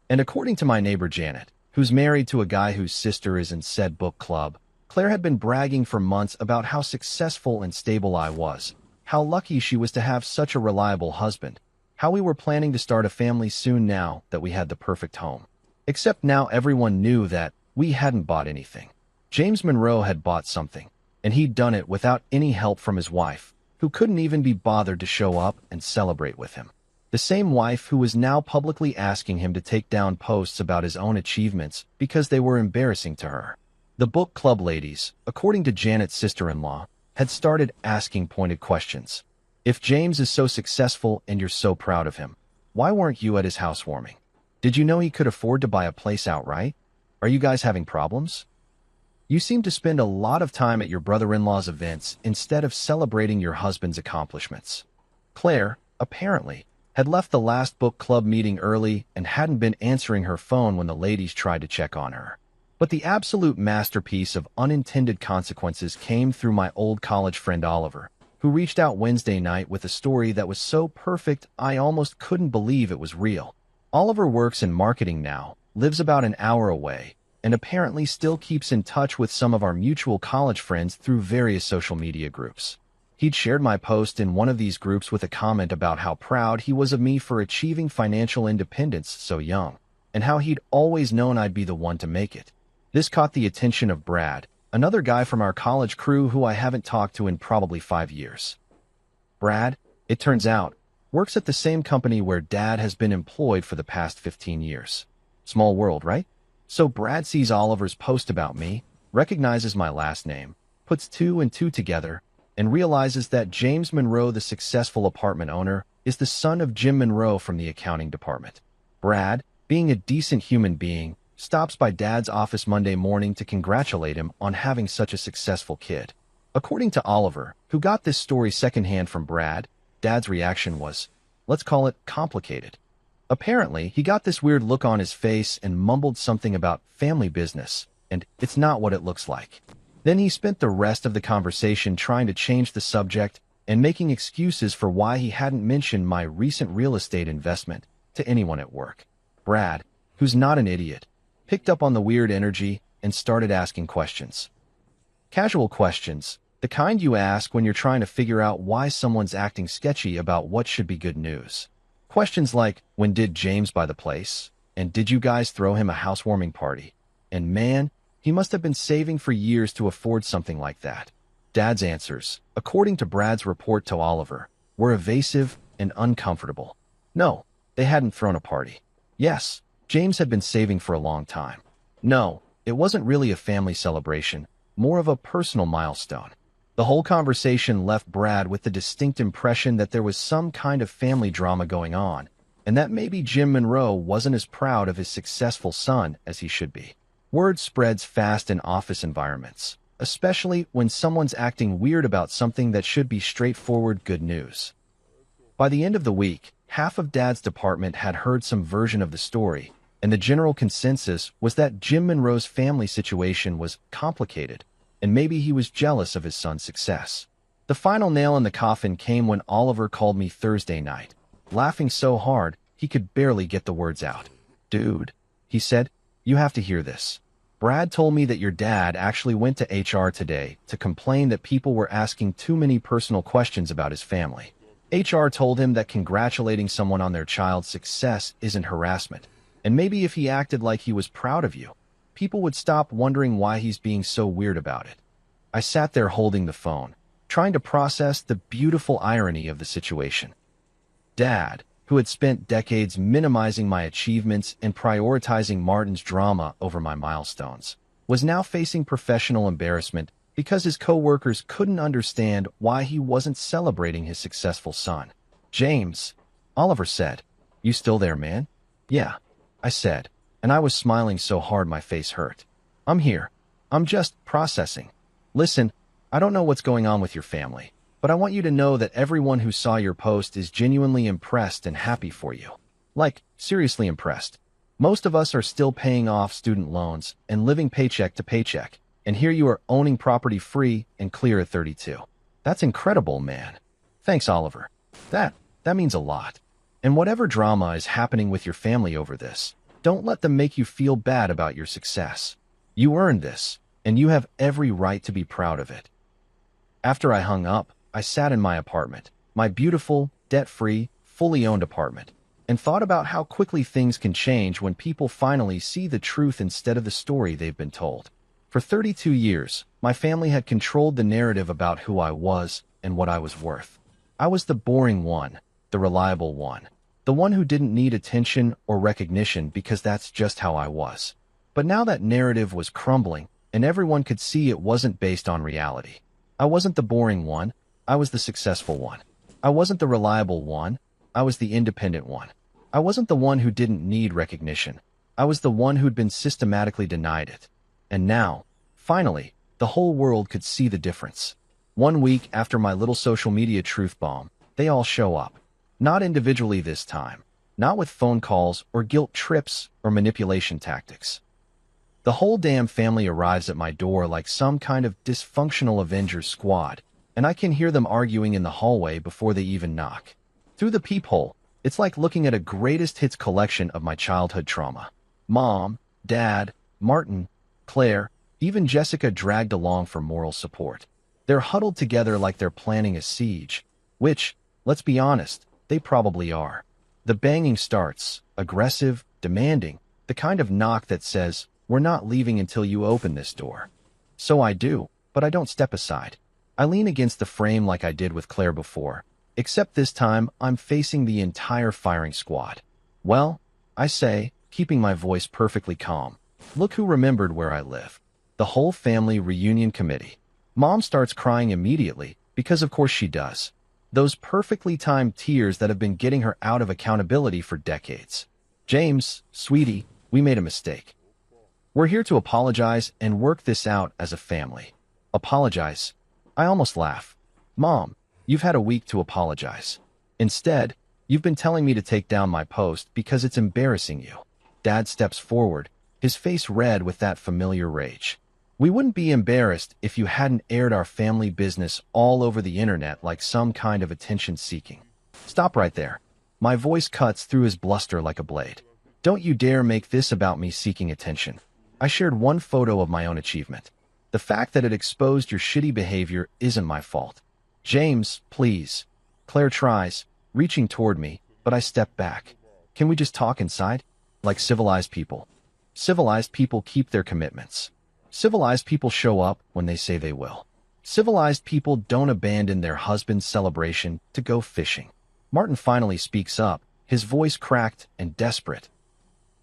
A: And according to my neighbor Janet, who's married to a guy whose sister is in said book club, Claire had been bragging for months about how successful and stable I was, how lucky she was to have such a reliable husband, how we were planning to start a family soon now that we had the perfect home. Except now everyone knew that we hadn't bought anything. James Monroe had bought something, and he'd done it without any help from his wife, who couldn't even be bothered to show up and celebrate with him. The same wife who was now publicly asking him to take down posts about his own achievements because they were embarrassing to her. The book club ladies, according to Janet's sister-in-law, had started asking pointed questions. If James is so successful and you're so proud of him, why weren't you at his housewarming? Did you know he could afford to buy a place outright? Are you guys having problems? You seem to spend a lot of time at your brother-in-law's events instead of celebrating your husband's accomplishments. Claire, apparently, had left the last book club meeting early and hadn't been answering her phone when the ladies tried to check on her. But the absolute masterpiece of unintended consequences came through my old college friend Oliver, who reached out Wednesday night with a story that was so perfect I almost couldn't believe it was real. Oliver works in marketing now, lives about an hour away, and apparently still keeps in touch with some of our mutual college friends through various social media groups. He'd shared my post in one of these groups with a comment about how proud he was of me for achieving financial independence so young, and how he'd always known I'd be the one to make it. This caught the attention of Brad, another guy from our college crew who I haven't talked to in probably 5 years. Brad, it turns out, works at the same company where Dad has been employed for the past 15 years. Small world, right? So Brad sees Oliver's post about me, recognizes my last name, puts two and two together, and realizes that James Monroe, the successful apartment owner, is the son of Jim Monroe from the accounting department. Brad, being a decent human being, stops by Dad's office Monday morning to congratulate him on having such a successful kid. According to Oliver, who got this story secondhand from Brad, Dad's reaction was, let's call it complicated. Apparently, he got this weird look on his face and mumbled something about family business, and it's not what it looks like. Then he spent the rest of the conversation trying to change the subject and making excuses for why he hadn't mentioned my recent real estate investment to anyone at work. Brad, who's not an idiot, picked up on the weird energy and started asking questions. Casual questions, the kind you ask when you're trying to figure out why someone's acting sketchy about what should be good news. Questions like, when did James buy the place? And did you guys throw him a housewarming party? And man, he must have been saving for years to afford something like that. Dad's answers, according to Brad's report to Oliver, were evasive and uncomfortable. No, they hadn't thrown a party. Yes, James had been saving for a long time. No, it wasn't really a family celebration, more of a personal milestone. The whole conversation left Brad with the distinct impression that there was some kind of family drama going on, and that maybe Jim Monroe wasn't as proud of his successful son as he should be. Word spreads fast in office environments, especially when someone's acting weird about something that should be straightforward good news. By the end of the week, half of Dad's department had heard some version of the story, and the general consensus was that Jim Monroe's family situation was complicated, and maybe he was jealous of his son's success. The final nail in the coffin came when Oliver called me Thursday night, laughing so hard he could barely get the words out. "Dude," he said, "you have to hear this. Brad told me that your dad actually went to HR today to complain that people were asking too many personal questions about his family. HR told him that congratulating someone on their child's success isn't harassment, and maybe if he acted like he was proud of you, people would stop wondering why he's being so weird about it." I sat there holding the phone, trying to process the beautiful irony of the situation. Dad, who had spent decades minimizing my achievements and prioritizing Martin's drama over my milestones, was now facing professional embarrassment because his coworkers couldn't understand why he wasn't celebrating his successful son. "James," Oliver said, "you still there, man?" "Yeah," I said, and I was smiling so hard my face hurt. "I'm here. I'm just processing. Listen, I don't know what's going on with your family, but I want you to know that everyone who saw your post is genuinely impressed and happy for you. Like, seriously impressed. Most of us are still paying off student loans and living paycheck to paycheck, and here you are owning property free and clear at 32. That's incredible, man." "Thanks, Oliver. That means a lot. And whatever drama is happening with your family over this, don't let them make you feel bad about your success. You earned this, and you have every right to be proud of it." After I hung up, I sat in my apartment, my beautiful, debt-free, fully owned apartment, and thought about how quickly things can change when people finally see the truth instead of the story they've been told. For 32 years, my family had controlled the narrative about who I was and what I was worth. I was the boring one, the reliable one, the one who didn't need attention or recognition because that's just how I was. But now that narrative was crumbling, and everyone could see it wasn't based on reality. I wasn't the boring one, I was the successful one. I wasn't the reliable one, I was the independent one. I wasn't the one who didn't need recognition, I was the one who'd been systematically denied it. And now, finally, the whole world could see the difference. 1 week after my little social media truth bomb, they all show up. Not individually this time, not with phone calls or guilt trips or manipulation tactics. The whole damn family arrives at my door like some kind of dysfunctional Avengers squad, and I can hear them arguing in the hallway before they even knock. Through the peephole, it's like looking at a greatest hits collection of my childhood trauma. Mom, Dad, Martin, Claire, even Jessica dragged along for moral support. They're huddled together like they're planning a siege, which, let's be honest, they probably are. The banging starts, aggressive, demanding, the kind of knock that says, "We're not leaving until you open this door." So I do, but I don't step aside. I lean against the frame like I did with Claire before, except this time I'm facing the entire firing squad. "Well," I say, keeping my voice perfectly calm, "look who remembered where I live." The whole family reunion committee. Mom starts crying immediately, because of course she does. Those perfectly timed tears that have been getting her out of accountability for decades. "James, sweetie, we made a mistake. We're here to apologize and work this out as a family." "Apologize?" I almost laugh. "Mom, you've had a week to apologize. Instead, you've been telling me to take down my post because it's embarrassing you." Dad steps forward, his face red with that familiar rage. "We wouldn't be embarrassed if you hadn't aired our family business all over the internet like some kind of attention-seeking." "Stop right there." My voice cuts through his bluster like a blade. "Don't you dare make this about me seeking attention. I shared one photo of my own achievement. The fact that it exposed your shitty behavior isn't my fault." "James, please." Claire tries, reaching toward me, but I step back. "Can we just talk inside? Like civilized people." Civilized people keep their commitments. Civilized people show up when they say they will. Civilized people don't abandon their husband's celebration to go fishing. Martin finally speaks up, his voice cracked and desperate.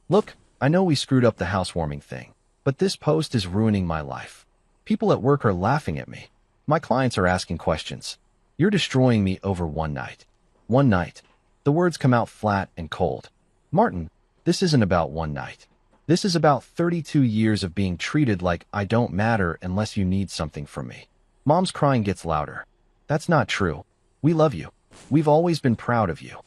A: "Look, I know we screwed up the housewarming thing, but this post is ruining my life. People at work are laughing at me. My clients are asking questions. You're destroying me over one night." "One night." The words come out flat and cold. "Martin, this isn't about one night. This is about 32 years of being treated like I don't matter unless you need something from me." Mom's crying gets louder. "That's not true. We love you. We've always been proud of you.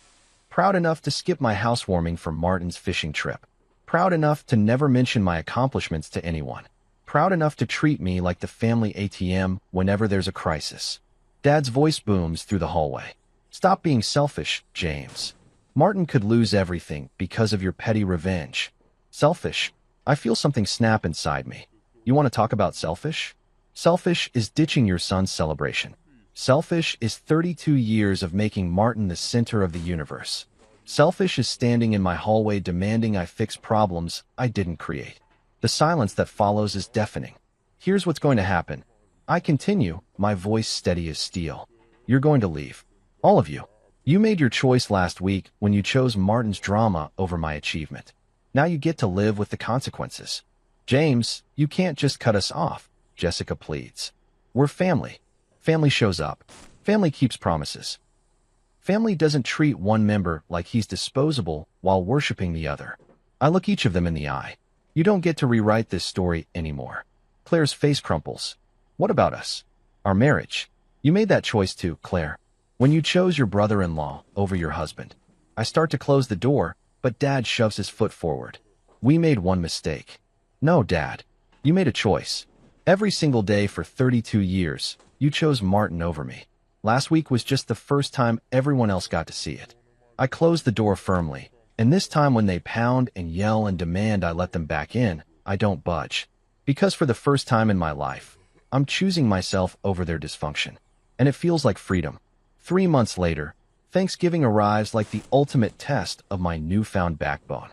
A: Proud enough to skip my housewarming for Martin's fishing trip. Proud enough to never mention my accomplishments to anyone. Proud enough to treat me like the family ATM whenever there's a crisis." Dad's voice booms through the hallway. Stop being selfish, James. Martin could lose everything because of your petty revenge. Selfish? I feel something snap inside me. You want to talk about selfish? Selfish is ditching your son's celebration. Selfish is 32 years of making Martin the center of the universe. Selfish is standing in my hallway demanding I fix problems I didn't create. The silence that follows is deafening. Here's what's going to happen. I continue, my voice steady as steel. You're going to leave. All of you. You made your choice last week when you chose Martin's drama over my achievement. Now you get to live with the consequences. James, you can't just cut us off, Jessica pleads. We're family. Family shows up. Family keeps promises. Family doesn't treat one member like he's disposable while worshiping the other. I look each of them in the eye. You don't get to rewrite this story anymore. Claire's face crumples. What about us? Our marriage. You made that choice too, Claire. When you chose your brother-in-law over your husband. I start to close the door, but Dad shoves his foot forward. We made one mistake. No, Dad. You made a choice. Every single day for 32 years, you chose Martin over me. Last week was just the first time everyone else got to see it. I closed the door firmly, and this time when they pound and yell and demand I let them back in, I don't budge. Because for the first time in my life, I'm choosing myself over their dysfunction. And it feels like freedom. 3 months later, Thanksgiving arrives like the ultimate test of my newfound backbone.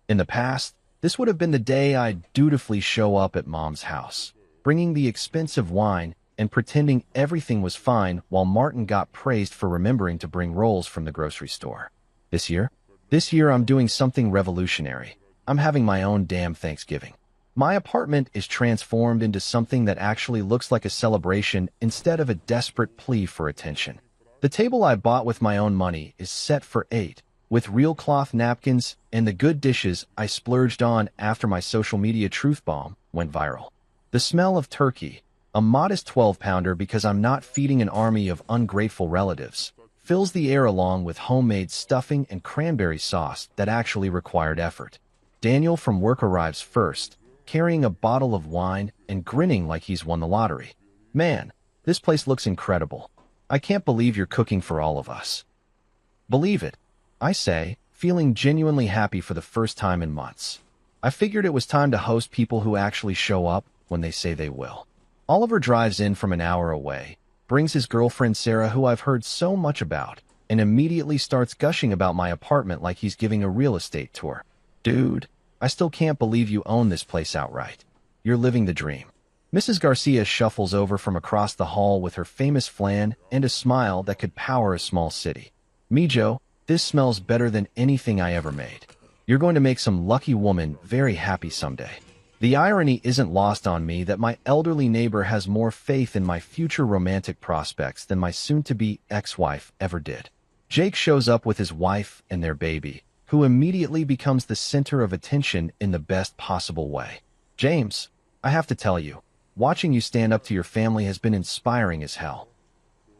A: In the past, this would have been the day I'd dutifully show up at Mom's house, bringing the expensive wine and pretending everything was fine while Martin got praised for remembering to bring rolls from the grocery store. This year I'm doing something revolutionary. I'm having my own damn Thanksgiving. My apartment is transformed into something that actually looks like a celebration instead of a desperate plea for attention. The table I bought with my own money is set for 8, with real cloth napkins and the good dishes I splurged on after my social media truth bomb went viral. The smell of turkey, a modest 12-pounder because I'm not feeding an army of ungrateful relatives, fills the air along with homemade stuffing and cranberry sauce that actually required effort. Daniel from work arrives first, carrying a bottle of wine and grinning like he's won the lottery. Man, this place looks incredible. I can't believe you're cooking for all of us. Believe it, I say, feeling genuinely happy for the first time in months. I figured it was time to host people who actually show up when they say they will. Oliver drives in from an hour away, brings his girlfriend Sarah, who I've heard so much about, and immediately starts gushing about my apartment like he's giving a real estate tour. Dude, I still can't believe you own this place outright. You're living the dream. Mrs. Garcia shuffles over from across the hall with her famous flan and a smile that could power a small city. Mijo, this smells better than anything I ever made. You're going to make some lucky woman very happy someday. The irony isn't lost on me that my elderly neighbor has more faith in my future romantic prospects than my soon-to-be ex-wife ever did. Jake shows up with his wife and their baby, who immediately becomes the center of attention in the best possible way. James, I have to tell you, watching you stand up to your family has been inspiring as hell.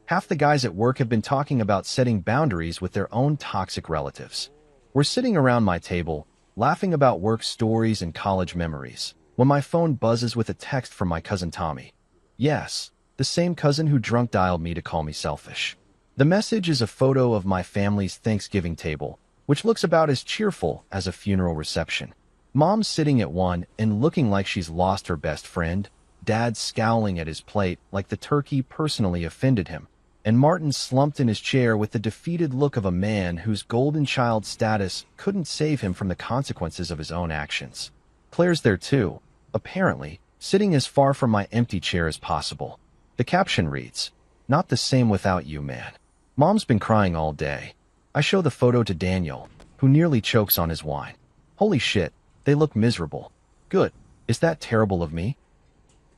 A: Half the guys at work have been talking about setting boundaries with their own toxic relatives. We're sitting around my table, laughing about work stories and college memories, when my phone buzzes with a text from my cousin Tommy. Yes, the same cousin who drunk dialed me to call me selfish. The message is a photo of my family's Thanksgiving table, which looks about as cheerful as a funeral reception. Mom's sitting at one and looking like she's lost her best friend, Dad's scowling at his plate like the turkey personally offended him, and Martin slumped in his chair with the defeated look of a man whose golden child status couldn't save him from the consequences of his own actions. Claire's there too, apparently, sitting as far from my empty chair as possible. The caption reads, "Not the same without you, man." Mom's been crying all day. I show the photo to Daniel, who nearly chokes on his wine. Holy shit, they look miserable. Good. Is that terrible of me?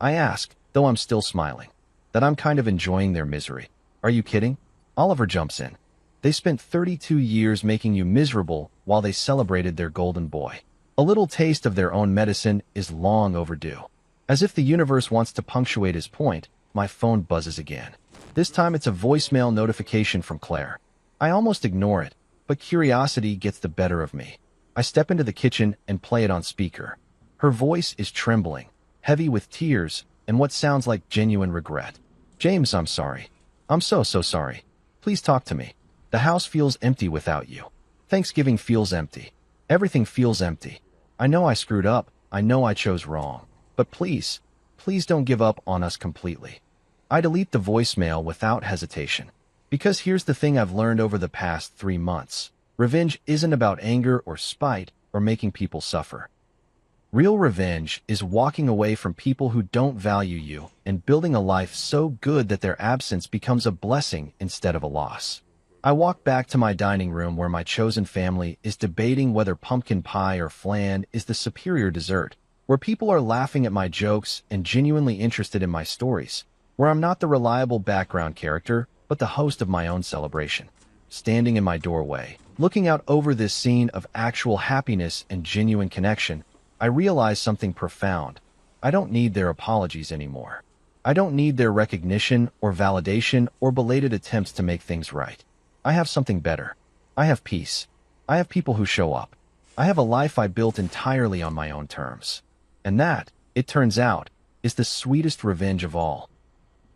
A: I ask, though I'm still smiling, that I'm kind of enjoying their misery. Are you kidding? Oliver jumps in. They spent 32 years making you miserable while they celebrated their golden boy. A little taste of their own medicine is long overdue. As if the universe wants to punctuate his point, my phone buzzes again. This time it's a voicemail notification from Claire. I almost ignore it, but curiosity gets the better of me. I step into the kitchen and play it on speaker. Her voice is trembling, heavy with tears and what sounds like genuine regret. James, I'm sorry. I'm so sorry. Please talk to me. The house feels empty without you. Thanksgiving feels empty. Everything feels empty. I know I screwed up. I know I chose wrong. But please, please don't give up on us completely. I delete the voicemail without hesitation. Because here's the thing I've learned over the past 3 months. Revenge isn't about anger or spite or making people suffer. Real revenge is walking away from people who don't value you and building a life so good that their absence becomes a blessing instead of a loss. I walk back to my dining room where my chosen family is debating whether pumpkin pie or flan is the superior dessert, where people are laughing at my jokes and genuinely interested in my stories, where I'm not the reliable background character, but the host of my own celebration. Standing in my doorway, looking out over this scene of actual happiness and genuine connection, I realize something profound. I don't need their apologies anymore. I don't need their recognition or validation or belated attempts to make things right. I have something better. I have peace. I have people who show up. I have a life I built entirely on my own terms. And that, it turns out, is the sweetest revenge of all.